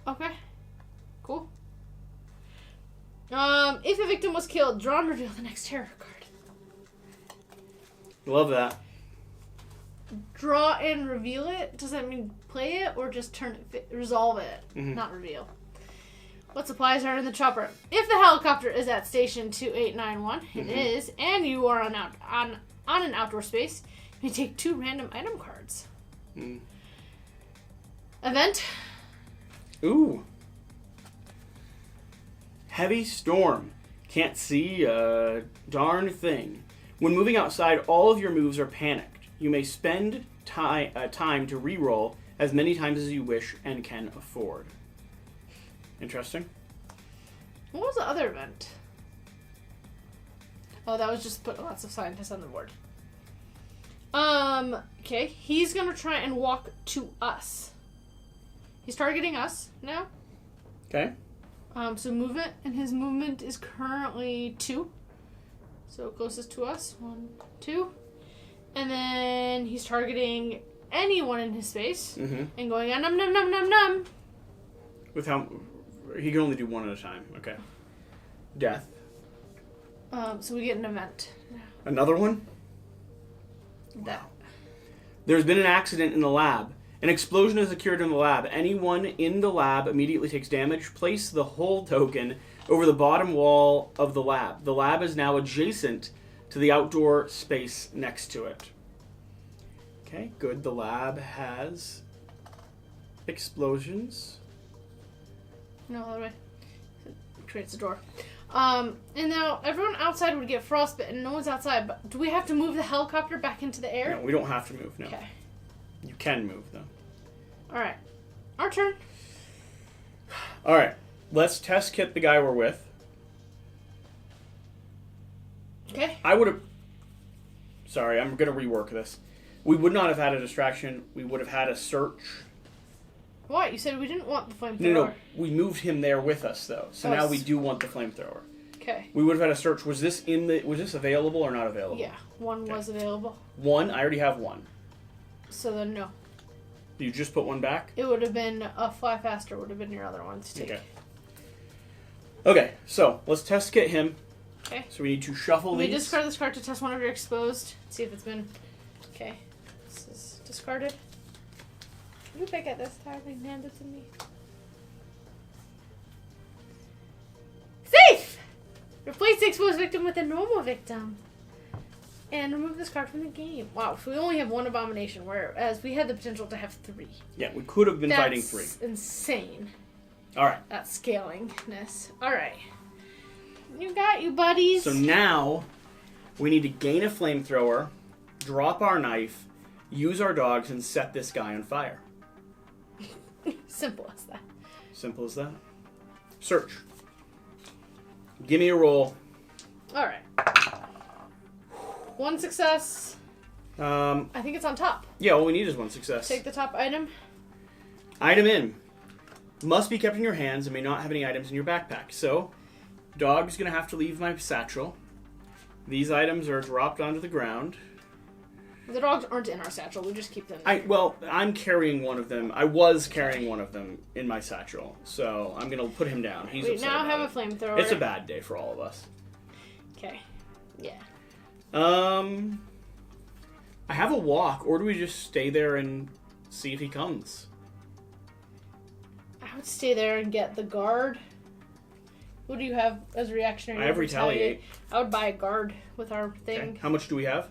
Okay. Cool. If a victim was killed, draw and reveal the next terror card. Love that. Draw and reveal it? Does that mean play it or just resolve it? Mm-hmm. Not reveal. What supplies are in the chopper? If the helicopter is at station 2891, it is, and you are on an outdoor space, you may take 2 random item cards. Mm. Event. Ooh. Heavy storm. Can't see a darn thing. When moving outside, all of your moves are panicked. You may spend time to re-roll as many times as you wish and can afford. Interesting. What was the other event? Oh, that was just put lots of scientists on the board. Okay. He's gonna try and walk to us. He's targeting us now. Okay. So movement, and his movement is currently 2. So closest to us, 1, 2. And then he's targeting anyone in his space and going num num num num num. With how he can only do 1 at a time. Okay. Death. So we get an event. Another one? That. There's been an accident in the lab. An explosion has occurred in the lab. Anyone in the lab immediately takes damage. Place the hold token over the bottom wall of the lab. The lab is now adjacent to the outdoor space next to it. Okay, good. The lab has explosions. No, other way. It creates a door. And now everyone outside would get frostbitten. No one's outside. But do we have to move the helicopter back into the air? No, we don't have to move, no. Okay. You can move, though. Alright. Our turn. Alright. Let's test kit the guy we're with. Okay. I would have... Sorry, I'm going to rework this. We would not have had a distraction. We would have had a search. What? You said we didn't want the flamethrower. No. We moved him there with us, though. So now we do want the flamethrower. Okay. We would have had a search. Was this available or not available? Yeah. 1 was available. 1? I already have 1. So then no. You just put 1 back? It would have been a fly faster would have been your other one to take. Okay, so let's test kit him. Okay. So we need to shuffle We these. discard this card to test one of your exposed. See if it's been... Okay. This is discarded. Can you pick at this card and hand it to me? Safe! Replace the exposed victim with a normal victim. And remove this card from the game. Wow, so we only have 1 abomination, whereas we had the potential to have 3. Yeah, we could have been fighting 3. That's insane. Alright. That scalingness. Alright. You got you, buddies. So now, we need to gain a flamethrower, drop our knife, use our dogs, and set this guy on fire. Simple as that. Simple as that. Search. Give me a roll. Alright. 1 success. I think it's on top. Yeah, all we need is 1 success. Take the top item. Item in. Must be kept in your hands and may not have any items in your backpack. So, dog's going to have to leave my satchel. These items are dropped onto the ground. The dogs aren't in our satchel. We just keep them. I'm carrying one of them. I was carrying one of them in my satchel. So, I'm going to put him down. He's We upset now about have a flamethrower. It's a bad day for all of us. Okay. Yeah. I have a walk, or do we just stay there and see if he comes? I would stay there and get the guard. What do you have as a reactionary? I have retaliate. I would buy a guard with our thing. Okay. How much do we have?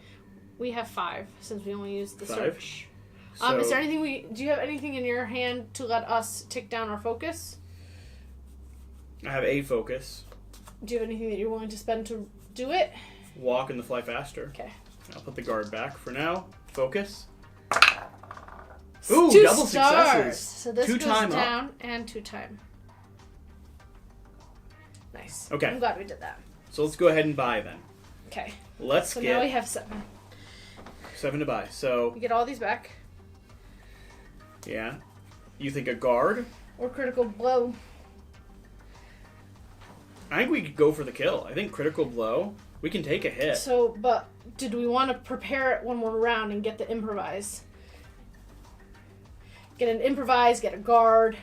We have 5 since we only used the 5? search. So, Is there anything do you have anything in your hand to let us tick down our focus? I have a focus. Do you have anything that you're willing to spend to do it? Walk and the fly faster. Okay. I'll put the guard back for now. Focus. Ooh, 2 double stars. successes. So this 2 goes time down up. and 2 time. Nice. Okay. I'm glad we did that. So let's go ahead and buy then. Okay. Let's So get now we have 7. 7 to buy. So We get all these back. yeah, you think a guard? Or critical blow. I think we could go for the kill. I think critical blow. We can take a hit. So, but did we want to prepare it one more round and get the improvise? Get an improvise, get a guard,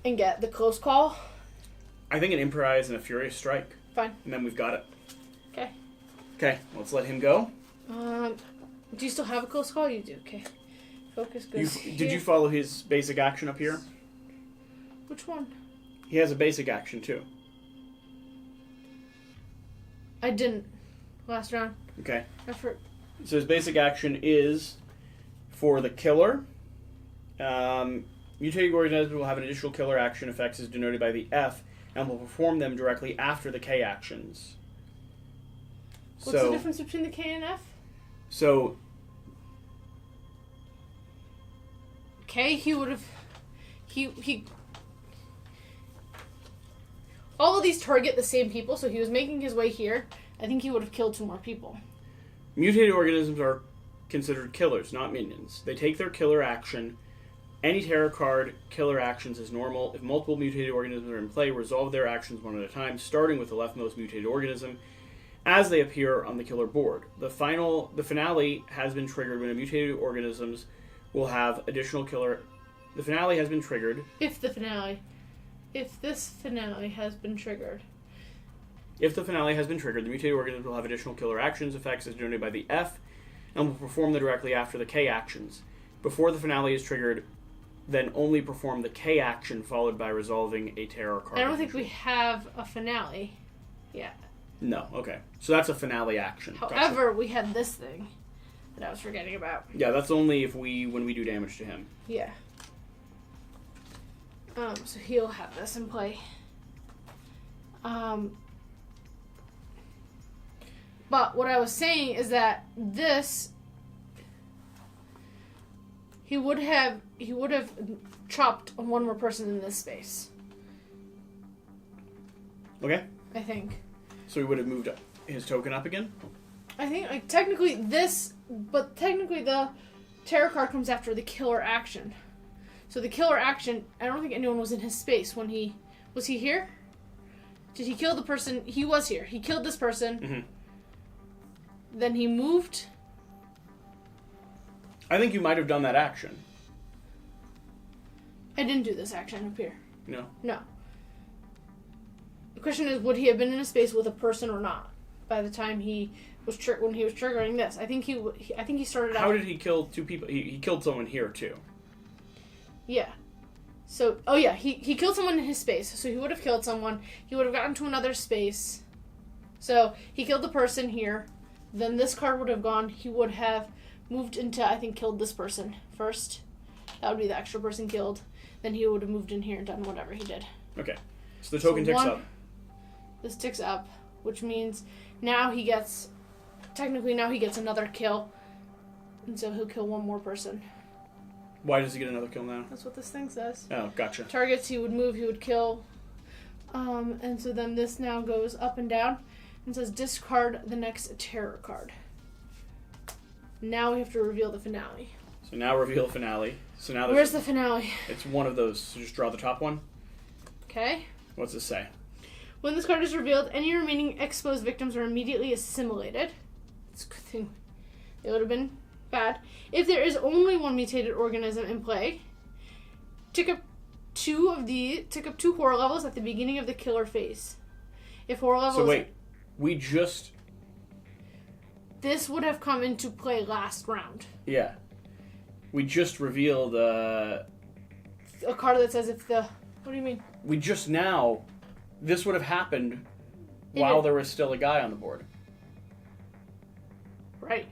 and get the close call? I think an improvise and a furious strike. Fine. And then we've got it. Okay. Okay, let's let him go. Do you still have a close call? You do. Okay. Focus goes here. Did you follow his basic action up here? Which one? He has a basic action too. I didn't. Last round. Okay. So So his basic action is for the killer. Mutated organism will have an additional killer action effects as denoted by the F and will perform them directly after the K actions. What's the difference between the K and F? So K, he would have... He... All of these target the same people, so he was making his way here. I think he would have killed 2 more people. mutated organisms are considered killers, not minions. They take their killer action. Any tarot card killer actions is normal. If multiple mutated organisms are in play, resolve their actions one at a time, starting with the leftmost mutated organism as they appear on the killer board. The finale has been triggered when a mutated organisms will have additional killer. The finale has been triggered. If this finale has been triggered. If the finale has been triggered, the mutated organisms will have additional killer actions effects as denoted by the F and will perform them directly after the K actions. Before the finale is triggered, then only perform the K action followed by resolving a tarot card. I don't think we have a finale yet. No, okay. So that's a finale action. However, we had this thing that I was forgetting about. Yeah, that's only when we do damage to him. Yeah. So he'll have this in play. But what I was saying is that this he would have chopped one more person in this space. Okay. I think. So he would have moved his token up again? I think technically the tarot card comes after the killer action. So the killer action, I don't think anyone was in his space when he... Was he here? Did he kill the person? He was here. He killed this person. Mm-hmm. Then he moved. I think you might have done that action. I didn't do this action up here. No? No. The question is, would he have been in a space with a person or not? By the time he was when he was triggering this, I think he started out. How did he kill 2 people? He killed someone here too. Yeah. So, oh yeah, he killed someone in his space. So he would have killed someone. He would have gotten to another space. So he killed the person here. Then this card would have gone. He would have moved into, I think, killed this person first. That would be the extra person killed. Then he would have moved in here and done whatever he did. Okay. So the token ticks up. This ticks up, which means now he gets... Technically, now he gets another kill. And so he'll kill 1 more person. Why does he get another kill now? That's what this thing says. Oh, gotcha. Targets he would move, he would kill. And so then this now goes up and down. And says discard the next terror card. Now we have to reveal the finale. So now reveal the finale. So now Where's the finale? It's one of those. So just draw the top one. Okay. What's this say? When this card is revealed, any remaining exposed victims are immediately assimilated. It's a good thing. It would have been bad. If there is only 1 mutated organism in play, tick up 2 horror levels at the beginning of the killer phase. If horror levels... So wait, This would have come into play last round. Yeah. We just revealed... A card that says if the... What do you mean? We just now... This would have happened while there was still a guy on the board. Right.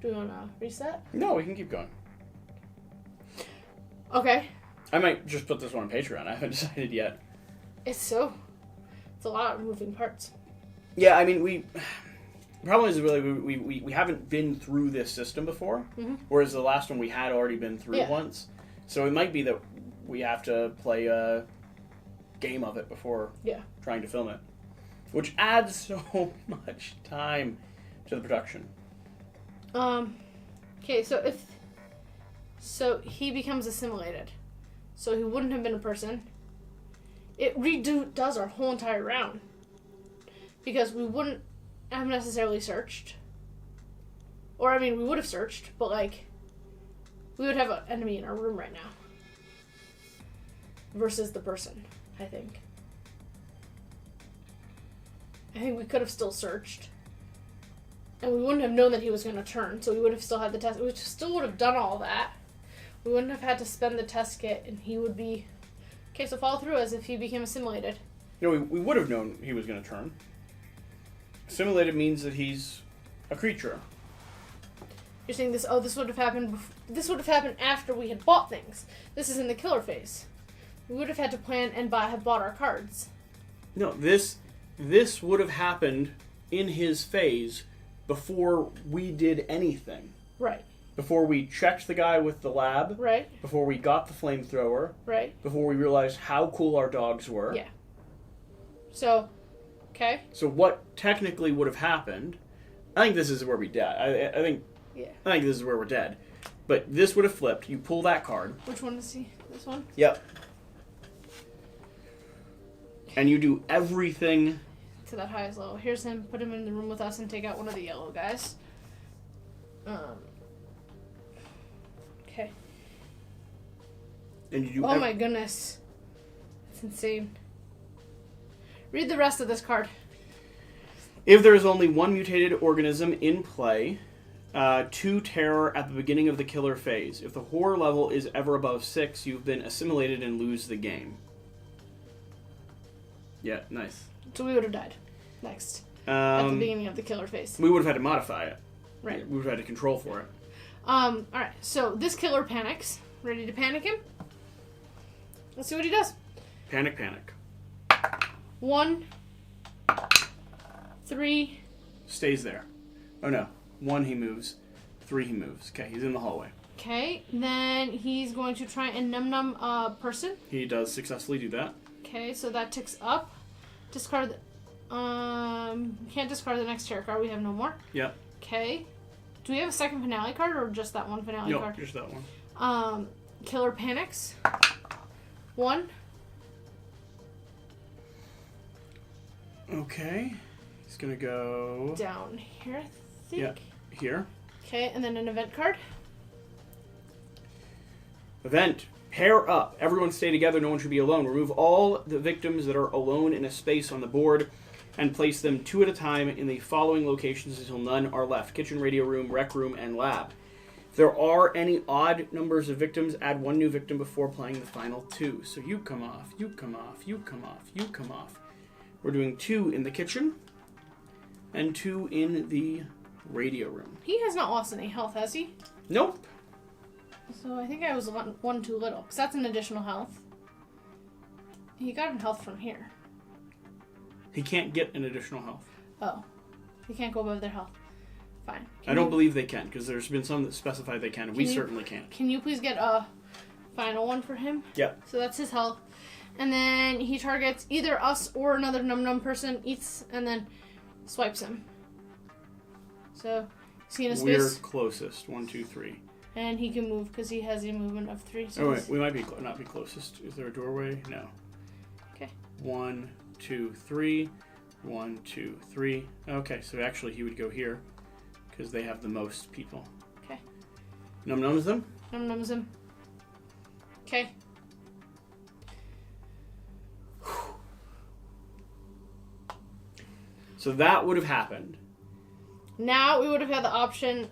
Do we want to reset? No, we can keep going. Okay. I might just put this one on Patreon. I haven't decided yet. It's a lot of moving parts. Yeah, I mean, the problem is really we haven't been through this system before, whereas the last one we had already been through once. So it might be that we have to play a game of it before trying to film it, which adds so much time to the production. Okay, so he becomes assimilated, so he wouldn't have been a person. It does our whole entire round because we wouldn't have necessarily searched, or I mean, we would have searched, but like we would have an enemy in our room right now versus the person. I think we could have still searched. And we wouldn't have known that he was going to turn, so we would have still had the test. We still would have done all that. We wouldn't have had to spend the test kit, and he would be... Okay, so follow through as if he became assimilated. No, we would have known he was going to turn. Assimilated means that he's a creature. You're saying this would have happened... This would have happened after we had bought things. This is in the killer phase. We would have had to plan and have bought our cards. No, this would have happened in his phase before we did anything. Right. Before we checked the guy with the lab. Right. Before we got the flamethrower. Right. Before we realized how cool our dogs were. Yeah. So, okay. So what technically would have happened, I think this is where we dead. I think this is where we're dead. But this would have flipped. You pull that card. Which one is he? This one? Yep. And you do everything to that highest level. Here's him. Put him in the room with us and take out one of the yellow guys. Okay. And you do oh my goodness. That's insane. Read the rest of this card. If there is only one mutated organism in play, 2 terror at the beginning of the killer phase. If the horror level is ever above 6, you've been assimilated and lose the game. Yeah, nice. So we would have died next at the beginning of the killer phase. We would have had to modify it. Right. We would have had to control for it. Alright, so this killer panics. Ready to panic him? Let's see what he does. Panic, panic. 1, 3. Stays there. Oh no. 1 he moves. 3 he moves. Okay, he's in the hallway. Okay, then he's going to try and num a person. He does successfully do that. Okay, so that ticks up. Discard. Can't discard the next tarot card. We have no more. Yep. Okay. Do we have a second finale card or just that one finale card? No, just that one. Killer panics. 1. Okay. He's gonna go down here, I think. Yeah. Here. Okay, and then an event card. Event. Pair up. Everyone stay together. No one should be alone. Remove all the victims that are alone in a space on the board and place them 2 at a time in the following locations until none are left. Kitchen, radio room, rec room, and lab. If there are any odd numbers of victims, add 1 new victim before playing the final 2. So you come off, you come off, you come off, you come off. We're doing 2 in the kitchen and 2 in the radio room. He has not lost any health, has he? Nope. So I think I was one too little, because that's an additional health. He got an health from here. He can't get an additional health. Oh. He can't go above their health. Fine. I don't believe they can, because there's been some that specify they can, and we certainly can't. Can you please get a final one for him? Yep. So that's his health. And then he targets either us or another num person, eats, and then swipes him. So, is he in a space? We're closest. 1, 2, 3. And he can move because he has a movement of 3. So oh wait, we might be not be closest. Is there a doorway? No. Okay. 1, 2, 3. 1, 2, 3. Okay, so actually he would go here because they have the most people. Okay. Num-nums them? Num-nums him. Okay. So that would have happened. Now we would have had the option.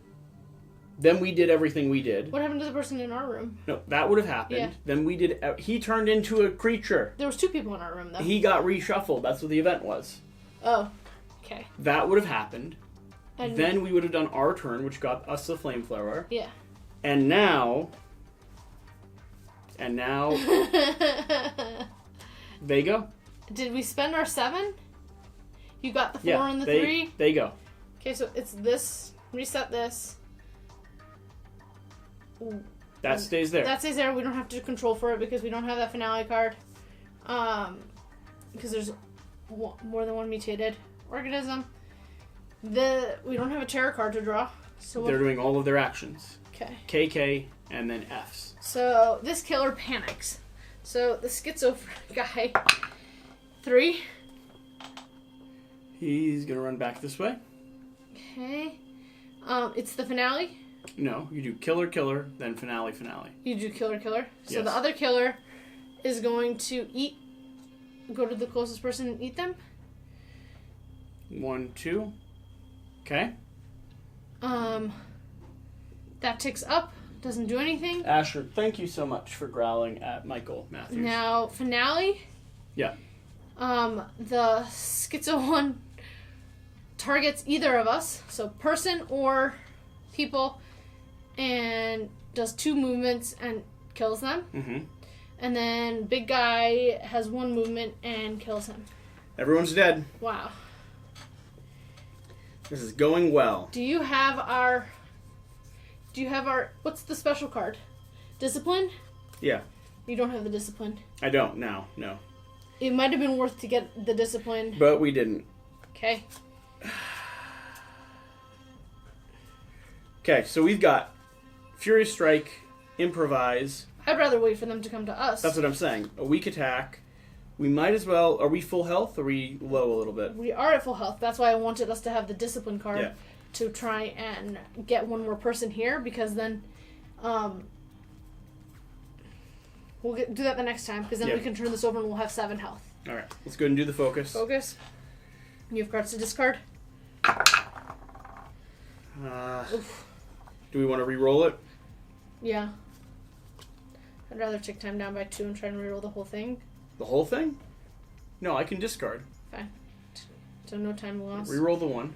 Then we did everything we did. What happened to the person in our room? No, that would have happened. Yeah. Then we did. He turned into a creature. There was 2 people in our room, though. He got reshuffled. That's what the event was. Oh, okay. That would have happened. And then we would have done our turn, which got us the flamethrower. Yeah. And now they go. Did we spend our 7? You got the 4 Yeah, and the 3? They go. Okay, so it's this. Reset this. That stays there. That stays there. We don't have to control for it because we don't have that finale card. Because there's more than one mutated organism. We don't have a terror card to draw. So They're doing all of their actions. Okay. KK and then Fs. So this killer panics. So the schizo guy, 3. He's gonna run back this way. Okay. It's the finale. No, you do killer, killer, then finale, finale. You do killer, killer. So Yes. the other killer is going to go to the closest person and eat them. 1, 2. Okay. That ticks up. Doesn't do anything. Asher, thank you so much for growling at Michael Matthews. Now, finale. Yeah. The schizo one targets either of us, so person or people, and does 2 movements and kills them. Mm-hmm. And then big guy has 1 movement and kills him. Everyone's dead. Wow. This is going well. Do you have our... What's the special card? Discipline? Yeah. You don't have the discipline. I don't now. No. It might have been worth to get the discipline. But we didn't. Okay. Okay, so we've got Furious Strike, Improvise. I'd rather wait for them to come to us. That's what I'm saying. A weak attack. We might as well... Are we full health or are we low a little bit? We are at full health. That's why I wanted us to have the discipline card. Yeah. To try and get one more person here, because then we'll do that the next time, because then we can turn this over and we'll have 7 health. Alright, let's go ahead and do the focus. Focus. You have cards to discard. Do we want to re-roll it? Yeah. I'd rather take time down by 2 and try and reroll the whole thing. The whole thing? No, I can discard. Fine. So no time lost. Re-roll the 1.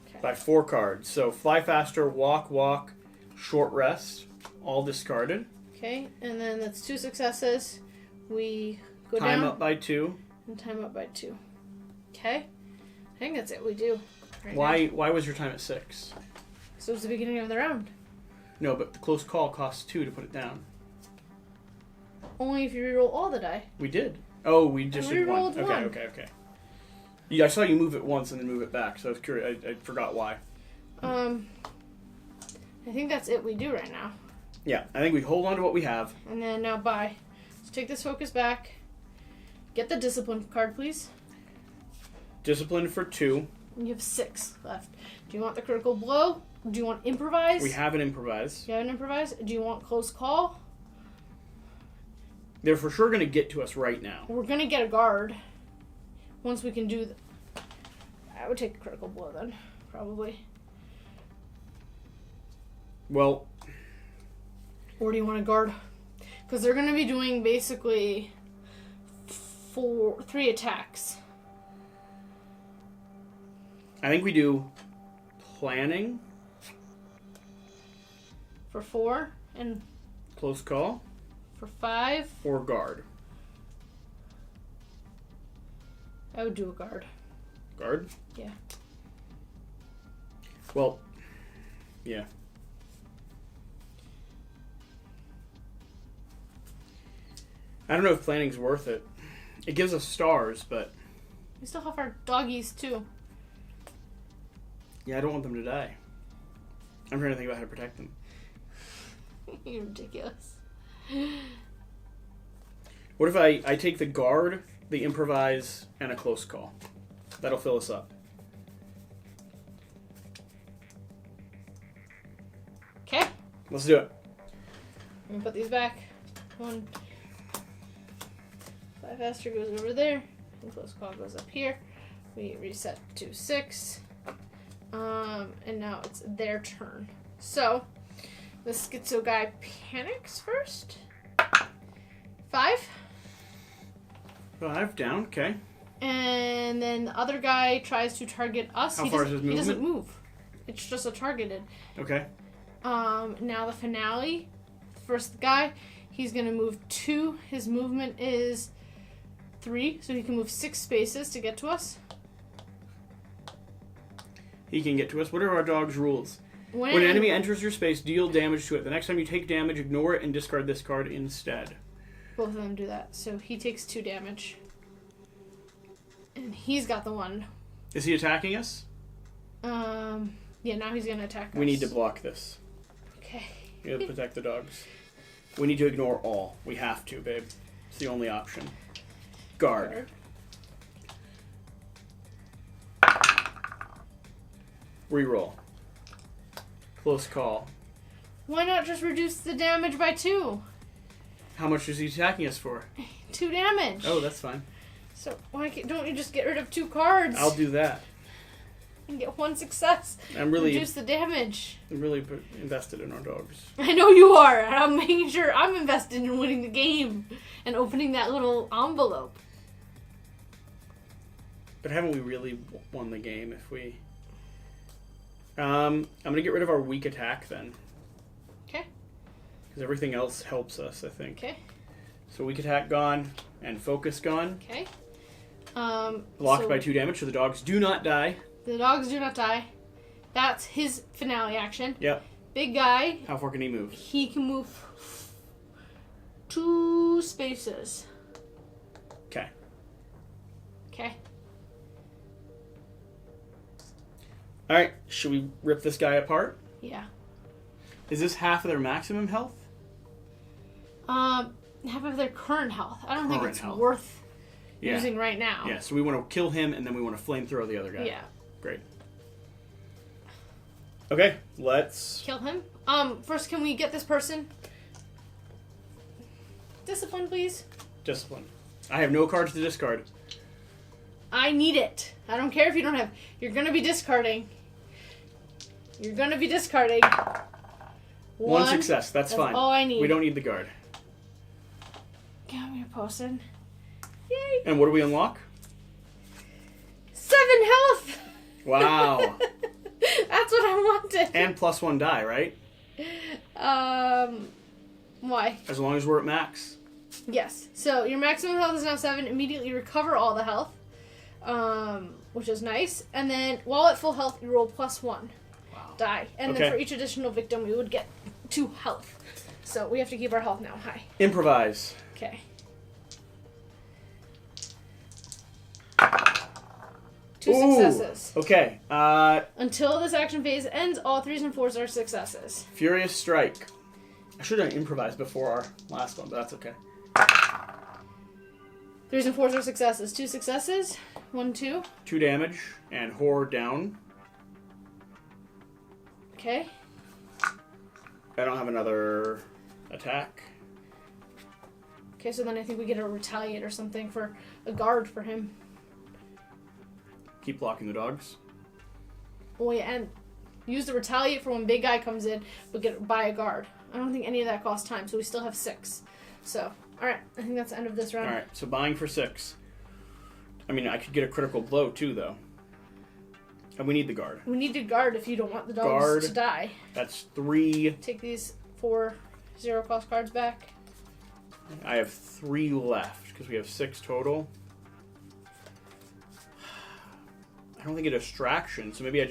Okay. By 4 cards. So fly faster, walk, short rest, all discarded. Okay, and then that's 2 successes. We go Time down. up by 2. And time up by 2. Okay. I think that's it we do. Right Why was your time at 6? So it's the beginning of the round. No, but the close call costs 2 to put it down. Only if you reroll all the die. We did. Oh, we just We did 1. rolled 1. Okay. Yeah, I saw you move it once and then move it back, so I was curious. I forgot why. I think that's it we do right now. Yeah, I think we hold on to what we have. And then now bye. So take this focus back. Get the discipline card, please. Discipline for 2. And you have 6 left. Do you want the critical blow? Do you want improvise? We have an improvise. You have an improvise? Do you want close call? They're for sure going to get to us right now. We're going to get a guard. Once we can do I would take a critical blow then, probably. Well... Or do you want a guard? Because they're going to be doing basically 3 attacks. I think we do planning. For 4 and Close call. for 5. Or guard. I would do a guard. Guard? Yeah. Well, yeah. I don't know if planning's worth it. It gives us stars, but... We still have our doggies, too. Yeah, I don't want them to die. I'm trying to think about how to protect them. You're ridiculous. What if I take the guard, the improvise, and a close call? That'll fill us up. Okay. Let's do it. I'm gonna put these back. 1. 5 faster goes over there. And close call goes up here. We reset to 6. And now it's their turn. So, the schizo guy panics first. 5. 5 down, okay. And then the other guy tries to target us. How far is his movement? He doesn't move. It's just a targeted. Okay. Now the finale. First guy, he's going to move 2. His movement is 3, so he can move 6 spaces to get to us. He can get to us. What are our dog's rules? When an enemy enters your space, deal damage to it. The next time you take damage, ignore it and discard this card instead. Both of them do that. So he takes 2 damage. And he's got the 1. Is he attacking us? Yeah, now he's going to attack us. We need to block this. Okay. We gotta protect the dogs. We need to ignore all. We have to, babe. It's the only option. Guard. Reroll. Close call. Why not just reduce the damage by 2? How much is he attacking us for? 2 damage. Oh, that's fine. So why don't you just get rid of 2 cards? I'll do that. And get 1 success. Reduce the damage. I'm really invested in our dogs. I know you are. And I'm making sure I'm invested in winning the game and opening that little envelope. But haven't we really won the game if we... I'm going to get rid of our weak attack then. Okay. Because everything else helps us, I think. Okay. So weak attack gone and focus gone. Okay. Blocked by 2 damage, so the dogs do not die. The dogs do not die. That's his finale action. Yep. Big guy. How far can he move? He can move 2 spaces. Okay. Okay. Alright, should we rip this guy apart? Yeah. Is this half of their maximum health? Half of their current health. I don't think it's worth using right now. Yeah, so we want to kill him and then we want to flamethrower the other guy. Yeah. Great. Okay, let's... Kill him. First, can we get this person? Discipline, please. Discipline. I have no cards to discard. I need it. I don't care if you don't have... You're going to be discarding. You're going to be discarding. One success. That's fine. All I need. We don't need the guard. Give me a potion. Yay. And what do we unlock? 7 health. Wow. That's what I wanted. And +1 die, right? Why? As long as we're at max. Yes. So your maximum health is now 7. Immediately recover all the health, which is nice. And then while at full health, you roll +1 die. And then for each additional victim, we would get 2 health. So we have to keep our health now high. Improvise. Okay. 2 successes. Okay. Until this action phase ends, all 3s and 4s are successes. Furious Strike. I should have improvised before our last one, but that's okay. 3s and 4s are successes. 2 successes. 1, 2. 2 damage and horror down. Okay. I don't have another attack. Okay, so then I think we get a retaliate or something for a guard for him. Keep blocking the dogs. Oh yeah, and use the retaliate for when big guy comes in, but buy a guard. I don't think any of that costs time, so we still have 6. So, alright, I think that's the end of this round. Alright, so buying for 6. I mean, I could get a critical blow too, though. And we need the guard. We need to guard if you don't want the dogs to die. That's 3. Take these 4 0-cost cards back. I have 3 left, because we have 6 total. I don't think a distraction, so maybe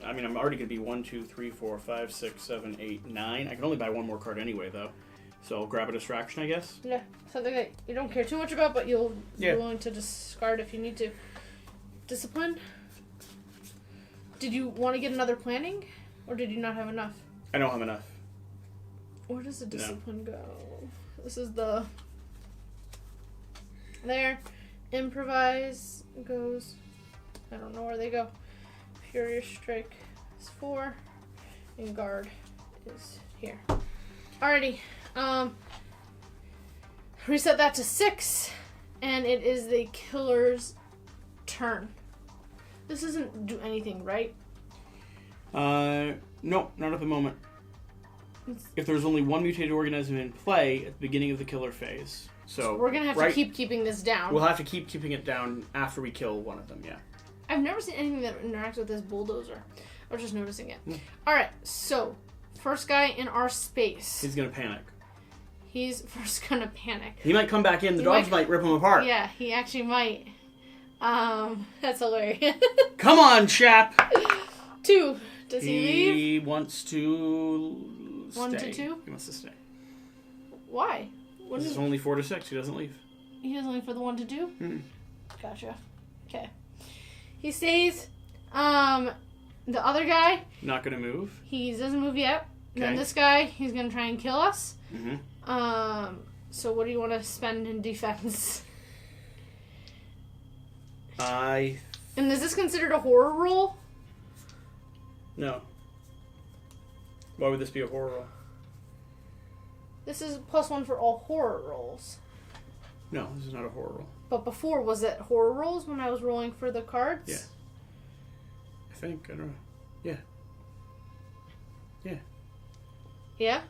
I'm already going to be 1, 2, 3, 4, 5, 6, 7, 8, 9. I can only buy 1 more card anyway, though. So I'll grab a distraction, I guess. Yeah, something that you don't care too much about, but you'll be willing to discard if you need to. Discipline? Did you want to get another planning? Or did you not have enough? I don't have enough. Where does the discipline go? This is the... There. Improvise goes... I don't know where they go. Furious Strike is 4. And Guard is here. Alrighty. Reset that to 6. And it is the killer's turn. This doesn't do anything, right? No, not at the moment. If there's only 1 mutated organism in play at the beginning of the killer phase. So we're gonna have to keep keeping this down. We'll have to keep keeping it down after we kill one of them. Yeah. I've never seen anything that interacts with this bulldozer. I was just noticing it. All right, so first guy in our space. He's gonna panic. He's first gonna panic. He might come back in. The dogs might rip him apart. Yeah, he actually might. That's hilarious. Come on, chap. 2. Does he leave? He wants to 1 stay. to 2? He wants to stay. Why? This is only 4 to 6. He doesn't leave. He doesn't leave for the 1 to 2? Gotcha. Okay. He stays. The other guy. Not gonna move. He doesn't move yet. Okay. Then this guy, he's gonna try and kill us. Mm-hmm. So what do you want to spend in defense? And is this considered a horror roll? No. Why would this be a horror roll? This is +1 for all horror rolls. No, this is not a horror roll. But before, was it horror rolls when I was rolling for the cards? Yeah. I think. I don't know. Yeah. Yeah. Yeah?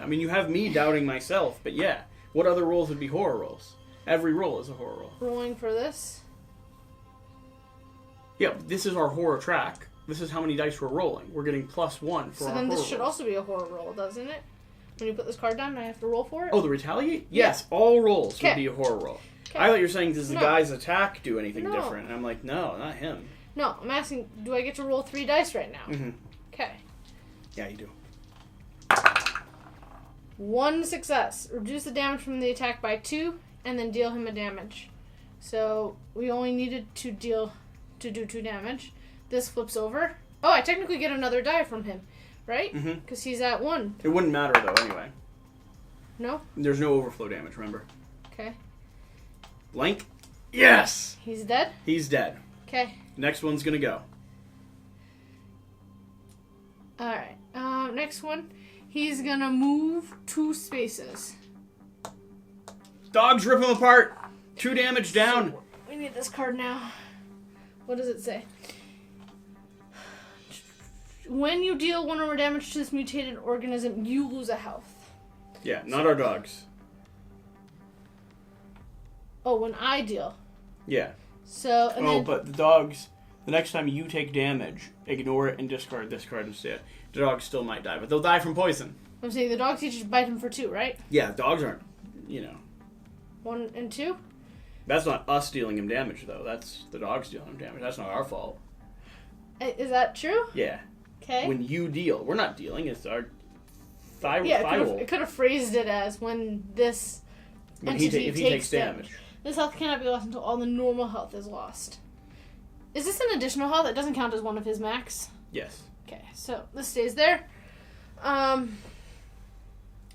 I mean, you have me doubting myself, but yeah. What other rolls would be horror rolls? Every roll is a horror roll. Rolling for this? Yeah, this is our horror track. This is how many dice we're rolling. We're getting +1 for our horror So then this should rolls. also be a horror roll, doesn't it? When you put this card down, I have to roll for it? Oh, the retaliate? Yes, all rolls would Okay. be a horror roll. Okay. I thought you were saying, does the No. guy's attack do anything No. different? And I'm like, no, not him. No, I'm asking, do I get to roll 3 dice right now? Mm-hmm. Okay. Yeah, you do. 1 success. Reduce the damage from the attack by 2, and then deal him a damage. So we only needed to do 2 damage. This flips over. Oh, I technically get another die from him, right? Mm-hmm. Because he's at 1. It wouldn't matter, though, anyway. No? There's no overflow damage, remember? Okay. Blank? Yes! He's dead? He's dead. Okay. Next one's gonna go. Alright. Next one. He's gonna move 2 spaces. Dogs rip him apart! 2 damage down. So, we need this card now. What does it say? When you deal 1 or more damage to this mutated organism, you lose a health. Yeah, not our dogs. Oh, when I deal. Yeah. So, and then... but the dogs, the next time you take damage, ignore it and discard this card instead. The dogs still might die, but they'll die from poison. I'm saying the dogs each bite him for 2, right? Yeah, dogs aren't, 1 and 2? That's not us dealing him damage, though. That's the dogs dealing him damage. That's not our fault. Is that true? Yeah. Okay. When you deal. We're not dealing. It's our thigh Yeah, roll. it could have phrased it as when this When entity if he takes damage. This health cannot be lost until all the normal health is lost. Is this an additional health? It doesn't count as one of his max? Yes. Okay, so this stays there.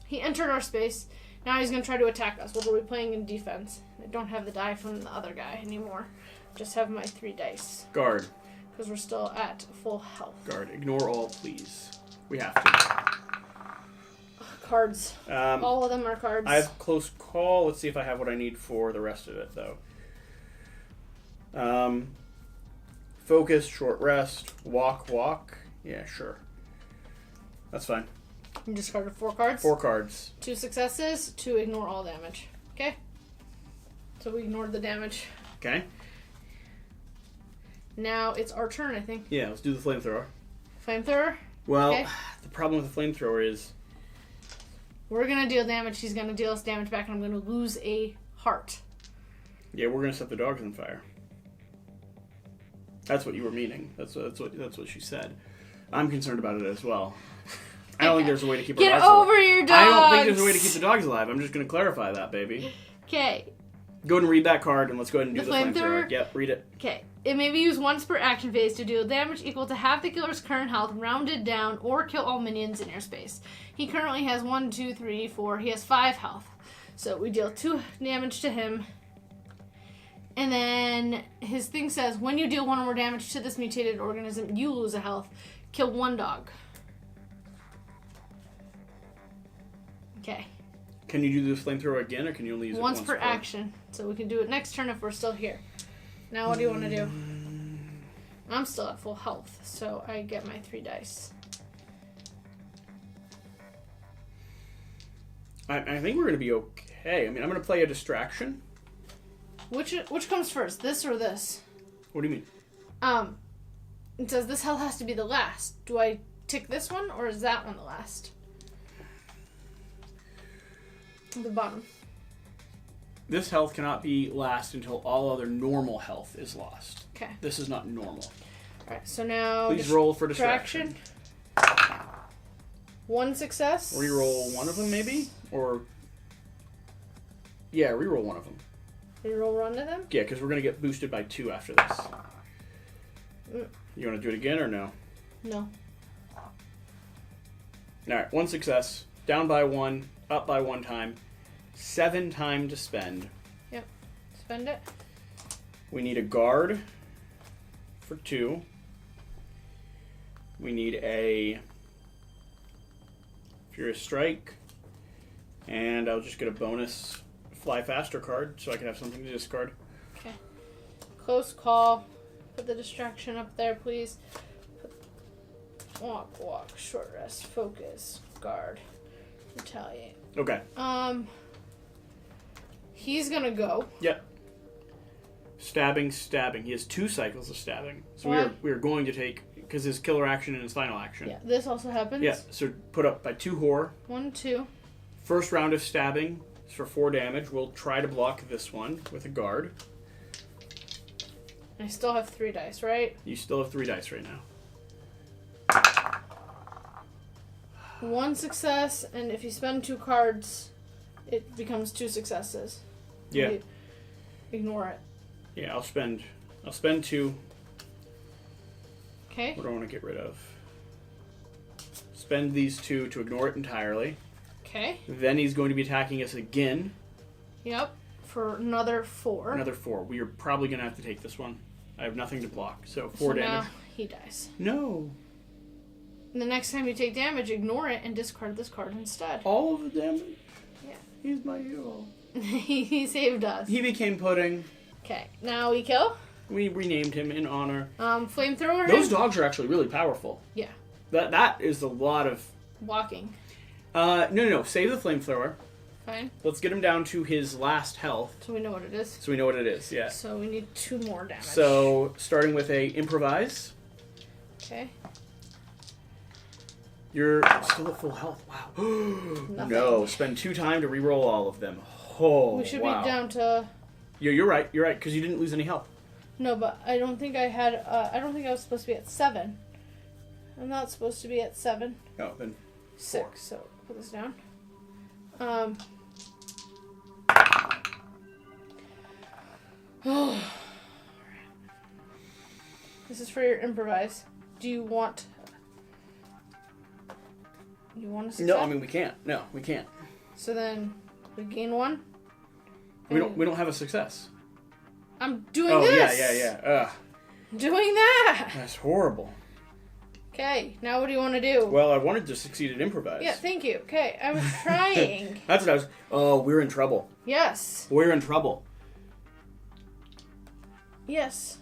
He entered our space. Now he's going to try to attack us. What are we playing in defense? I don't have the die from the other guy anymore. Just have my 3 dice. Guard. Because we're still at full health. Guard. Ignore all, please. We have to. Cards. All of them are cards. I have close call. Let's see if I have what I need for the rest of it, though. Focus, short rest, walk. Yeah, sure. That's fine. You discarded 4 cards? 4 cards. 2 successes, 2 ignore all damage. Okay? So we ignored the damage. Okay. Now it's our turn, I think. Yeah, let's do the flamethrower. Flamethrower? Well, Okay. The problem with the flamethrower is... We're going to deal damage. He's going to deal us damage back, and I'm going to lose a heart. Yeah, we're going to set the dogs on fire. That's what you were meaning. That's what she said. I'm concerned about it as well. I don't think there's a way to keep our Get dogs over alive. your dogs! I don't think there's a way to keep the dogs alive. I'm just going to clarify that, baby. Okay. Go ahead and read that card, and let's go ahead and do The the flamethrower. flamethrower? Yep, read it. Okay. It may be used once per action phase to deal damage equal to half the killer's current health, rounded down, or kill all minions in your space. He currently has 1, 2, 3, 4. He has 5 health. So we deal 2 damage to him. And then his thing says, when you deal 1 or more damage to this mutated organism, you lose a health. Kill 1 dog. Okay. Can you do this flamethrower again, or can you only use it Once per action. So we can do it next turn if we're still here. Now what do you want to do? I'm still at full health, so I get my 3 dice. I think we're going to be okay. I mean, I'm going to play a distraction. Which comes first, this or this? What do you mean? It says this health has to be the last. Do I tick this one, or is that one the last? At the bottom. This health cannot be last until all other normal health is lost. Okay. This is not normal. Alright, so now... Please roll for distraction. 1 success. Reroll one of them, maybe? Or... Yeah, reroll one of them. Reroll one of them? Yeah, because we're going to get boosted by 2 after this. You want to do it again or no? No. Alright, 1 success. Down by 1. Up by 1 time. 7 time to spend. Yep. Spend it. We need a guard for 2. We need a Furious Strike. And I'll just get a bonus Fly Faster card so I can have something to discard. Okay. Close call. Put the distraction up there, please. Walk, short rest, focus, guard, retaliate. Okay. He's gonna go. Yep. Stabbing. He has 2 cycles of stabbing. So What? we are going to take, because his killer action and his final action. Yeah, this also happens. Yeah, so put up by 2 horror. 1, 2. First round of stabbing is for 4 damage. We'll try to block this one with a guard. I still have 3 dice, right? You still have 3 dice right now. 1 success, and if you spend 2 cards, it becomes 2 successes. Yeah. You ignore it. Yeah, I'll spend 2. Okay. What do I want to get rid of? Spend these 2 to ignore it entirely. Okay. Then he's going to be attacking us again. Yep. For another 4. Another 4. We are probably going to have to take this one. I have nothing to block, so 4 damage. Now he dies. No. And the next time you take damage, ignore it and discard this card instead. All of the damage? Yeah. He's my hero. He saved us. He became pudding. Okay. Now we kill. We renamed him in honor. Flamethrower. Those dogs are actually really powerful. Yeah. That is a lot of... Walking. No. Save the flamethrower. Fine. Let's get him down to his last health. So we know what it is. So we know what it is, yeah. So we need 2 more damage. So, starting with a improvise. Okay. You're still at full health. Wow. No. Spend 2 time to reroll all of them. Oh, we should wow. be down to... Yeah, you're right, because you didn't lose any health. No, but I don't think I had... I don't think I was supposed to be at 7. I'm not supposed to be at 7. Oh, then 6. 4. So, put this down. This is for your improvise. Do you want... You want to succeed? No, I mean, we can't. No, we can't. So then, we gain 1? We don't have a success. I'm doing this! Yeah. Ugh. Doing that! That's horrible. Okay, now what do you want to do? Well, I wanted to succeed at improvise. Yeah, thank you. Okay, I was trying. That's what I was... Oh, we're in trouble. Yes. We're in trouble. Yes.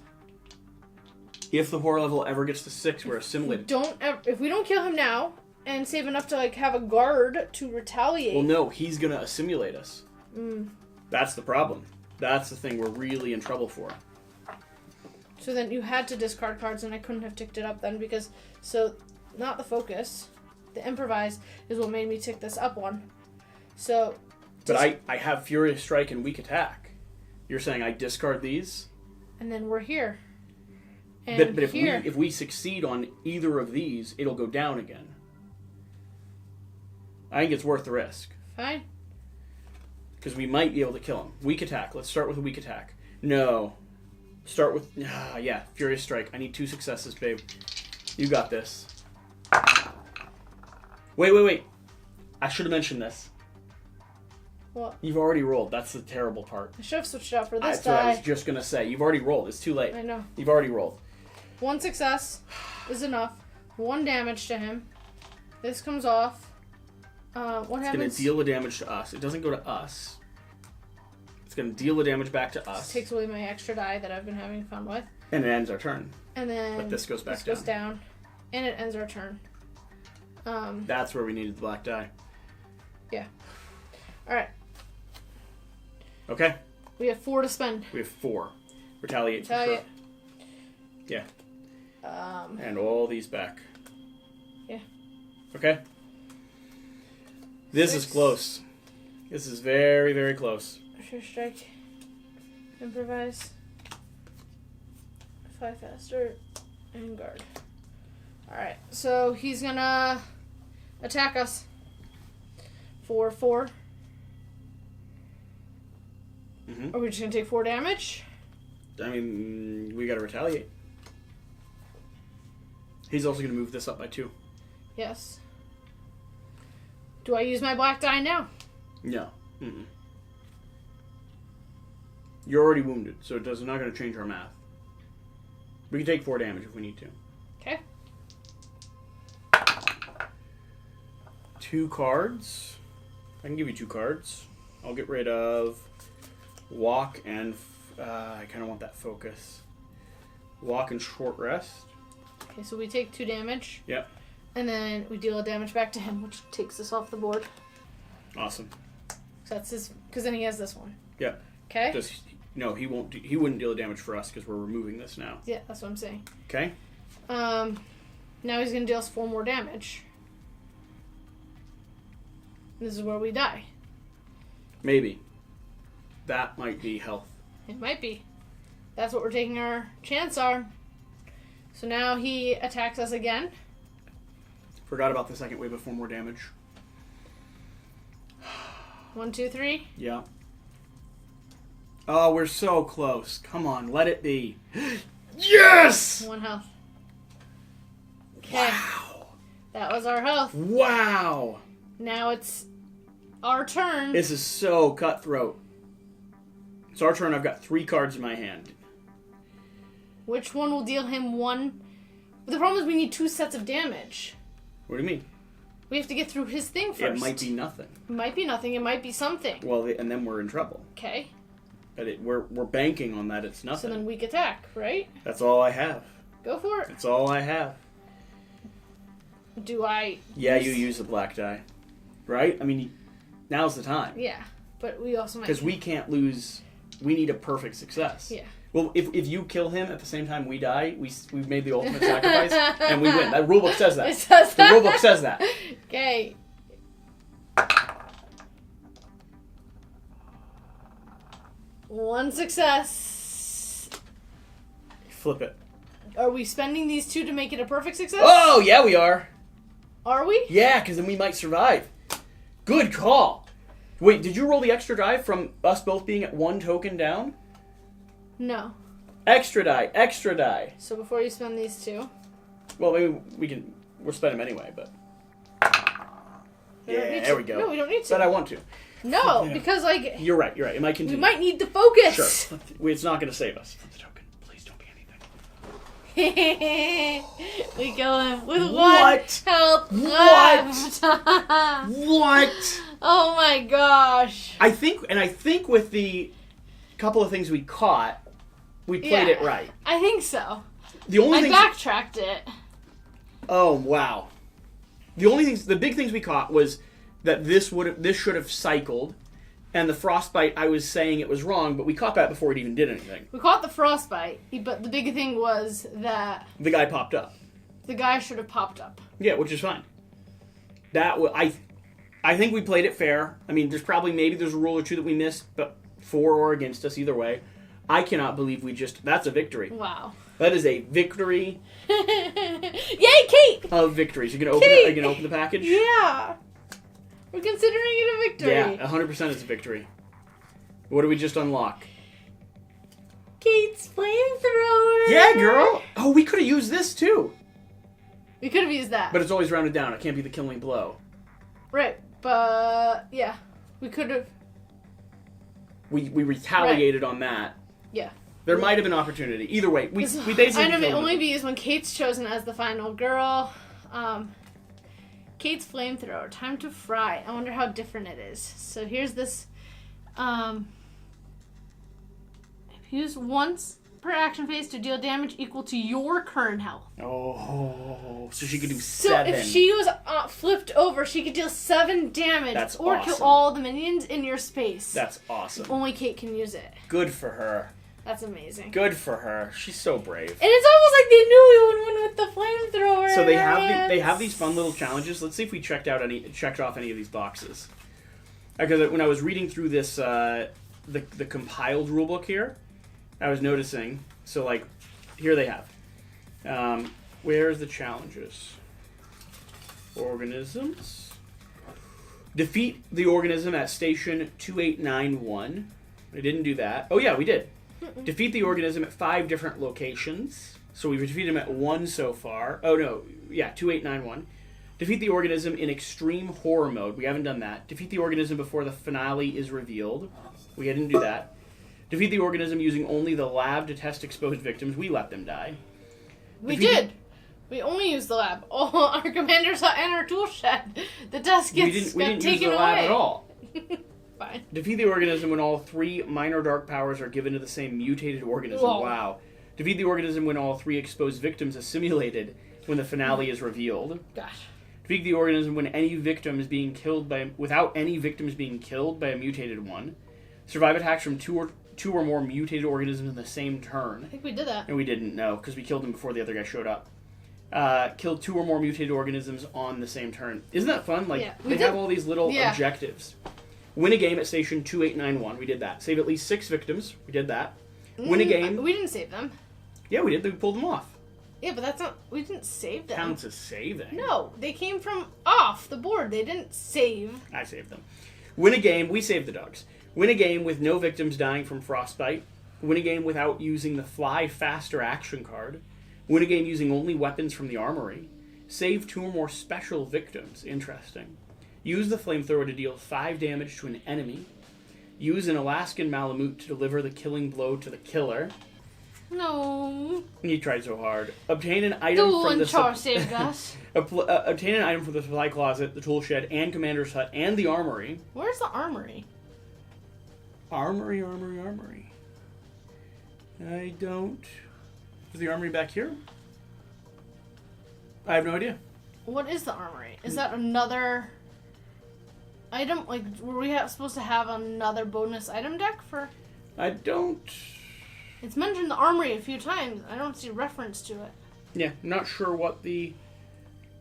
If the horror level ever gets to 6, we're assimilated. If we don't kill him now and save enough to have a guard to retaliate. Well, no, he's gonna assimilate us. That's the problem. That's the thing we're really in trouble for. So then you had to discard cards, and I couldn't have ticked it up then because not the focus, the improvise is what made me tick this up 1. So. But I have Furious Strike and Weak Attack. You're saying I discard these? And then we're here. And but here. if we succeed on either of these, it'll go down again. I think it's worth the risk. Fine. Because we might be able to kill him. Weak Attack. Let's start with a Weak Attack. No. Start with... yeah, Furious Strike. I need 2 successes, babe. You got this. Wait. I should have mentioned this. What? You've already rolled. That's the terrible part. I should have switched out for this That's die. what I was just going to say. You've already rolled. It's too late. I know. You've already rolled. 1 success is enough. 1 damage to him. This comes off. What happens? It's going to deal the damage to us. It doesn't go to us. It's going to deal the damage back to us. This takes away my extra die that I've been having fun with. And it ends our turn. And then... But this goes back down. This goes down. And it ends our turn. That's where we needed the black die. Yeah. Alright. Okay. We have 4 to spend. We have 4. Retaliate. Retaliate. For sure. Yeah. And all these back. Yeah. Okay. This 6. is close. This is very, very close. Sure strike. Improvise. 5 faster. And guard. Alright, so he's gonna attack us. 4/4. Are we just gonna take 4 damage? I mean, we gotta retaliate. He's also gonna move this up by 2. Yes. Do I use my black die now? No. You're already wounded, so it's not gonna change our math. We can take 4 damage if we need to. Okay. 2 cards. I can give you 2 cards. I'll get rid of walk and I kind of want that focus. Walk and short rest. Okay, so we take 2 damage. Yep. And then we deal a damage back to him, which takes us off the board. Awesome. So that's his, because then he has this one. Yep. Okay. No, he won't. He wouldn't deal damage for us because we're removing this now. Yeah, that's what I'm saying. Okay. Now he's gonna deal us 4 more damage. This is where we die. Maybe. That might be health. It might be. That's what we're taking our chance on. So now he attacks us again. Forgot about the second wave of 4 more damage. 1, 2, 3. Yeah. Oh, we're so close. Come on, let it be. Yes! 1 health. Okay. Wow. That was our health. Wow. Now it's our turn. This is so cutthroat. It's our turn. I've got 3 cards in my hand. Which one will deal him 1? The problem is we need 2 sets of damage. What do you mean? We have to get through his thing first. It might be nothing. It might be nothing. It might be something. Well, and then we're in trouble. Okay. But we're banking on that it's nothing. So then weak attack, right? That's all I have. Go for it. That's all I have. Do I... Yeah, you use the black die. Right? I mean, now's the time. Yeah, but we also might... Because we can't lose... We need a perfect success. Yeah. Well, if you kill him at the same time we die, we've made the ultimate sacrifice, and we win. That rulebook says that. It says that. The rulebook says that. Okay. One success. Flip it. Are we spending these 2 to make it a perfect success? Oh, yeah, we are. Are we? Yeah, because then we might survive. Good call. Wait, did you roll the extra die from us both being at 1 token down? No. Extra die, extra die. So before you spend these 2... Well, maybe we'll spend them anyway, but... Yeah, there we go. No, we don't need to. But I want to. No, Yeah. because, like... You're right. It might continue. We might need to focus. Sure. It's not going to save us. Flip the token. Please don't be anything. We kill him with What? 1 health What? left. What? Oh my gosh. I think with the couple of things we caught, we played it right. I think so. The only I things... backtracked it. Oh, wow. The big things we caught was that this should have cycled, and the frostbite, I was saying it was wrong, but we caught that before it even did anything. We caught the frostbite, but the big thing was that The guy popped up. the guy should have popped up. Yeah, which is fine. I think we played it fair. I mean, there's a rule or 2 that we missed, but for or against us, either way. I cannot believe that's a victory. Wow. That is a victory. Yay, Kate! Of victories. You're gonna open the package? Yeah. We're considering it a victory. Yeah, 100% it's a victory. What do we just unlock? Kate's flamethrower. Yeah, girl. Oh, we could have used this too. We could have used that. But it's always rounded down. It can't be the killing blow. Right, but yeah, we could have. We retaliated on that. Yeah. There might have been opportunity. Either way, we basically. I know it killed only him. be used when Kate's chosen as the final girl. Kate's flamethrower. Time to fry. I wonder how different it is. So here's this. Used once per action phase to deal damage equal to your current health. Oh, so she could do So 7. if she was flipped over, she could deal 7 damage. That's or awesome. kill all the minions in your space. That's awesome. Only Kate can use it. Good for her. That's amazing. Good for her. She's so brave. And it's almost like they knew we would win with the flamethrower. So they have these fun little challenges. Let's see if we checked off any of these boxes. Because when I was reading through this the compiled rulebook here, I was noticing. So like, here they have. Where's the challenges? Organisms. Defeat the organism at station 2891. I didn't do that. Oh yeah, we did. Defeat the organism at 5 different locations. So we've defeated him at 1 so far. Oh no, yeah, 2891. Defeat the organism in extreme horror mode. We haven't done that. Defeat the organism before the finale is revealed. We didn't do that. Defeat the organism using only the lab to test exposed victims. We let them die. We did. We only used the lab. Oh, our commander's hut and our tool shed. The desk We gets didn't taken use the lab away. at all. Fine. Defeat the organism when all 3 minor dark powers are given to the same mutated organism. Whoa. Wow. Defeat the organism when all 3 exposed victims assimilated when the finale is revealed. Gosh. Defeat the organism when any victim is being killed without any victims being killed by a mutated one. Survive attacks from two or more mutated organisms in the same turn. I think we did that. And we didn't know because we killed him before the other guy showed up. Killed 2 or more mutated organisms on the same turn. Isn't that fun? Like, Yeah, they have all these little Yeah. objectives. Win a game at station 2891. We did that. Save at least 6 victims. We did that. Win a game. We didn't save them. Yeah, we did. We pulled them off. Yeah, but that's not. We didn't save them. Counts as saving. No, they came from off the board. They didn't save. I saved them. Win a game. We saved the dogs. Win a game with no victims dying from frostbite. Win a game without using the fly faster action card. Win a game using only weapons from the armory. Save 2 or more special victims. Interesting. Use the flamethrower to deal 5 damage to an enemy. Use an Alaskan Malamute to deliver the killing blow to the killer. No. You tried so hard. Obtain an item from the saved us. obtain an item from the supply closet, the tool shed, and commander's hut, and the armory. Where's the armory? Armory. I don't... Is the armory back here? I have no idea. What is the armory? Is that another item? Like, were we supposed to have another bonus item deck for? I don't... It's mentioned the armory a few times. I don't see reference to it. Yeah, not sure what the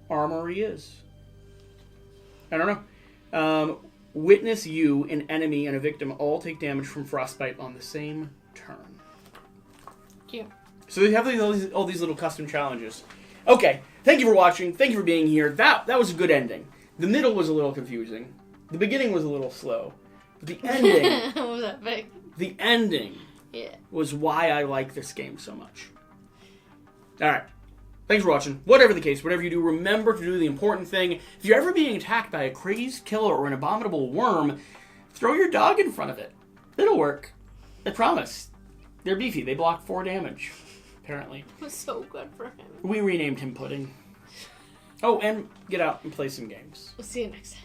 armory is. I don't know. Witness you, an enemy, and a victim all take damage from frostbite on the same turn. Cute. So they have all these little custom challenges. Okay, thank you for watching. Thank you for being here. That was a good ending. The middle was a little confusing. The beginning was a little slow. But the ending... What was that big? The ending was why I like this game so much. Alright. Thanks for watching. Whatever the case, whatever you do, remember to do the important thing. If you're ever being attacked by a crazed killer or an abominable worm, throw your dog in front of it. It'll work. I promise. They're beefy. They block 4 damage, apparently. It was so good for him. We renamed him Pudding. Oh, and get out and play some games. We'll see you next time.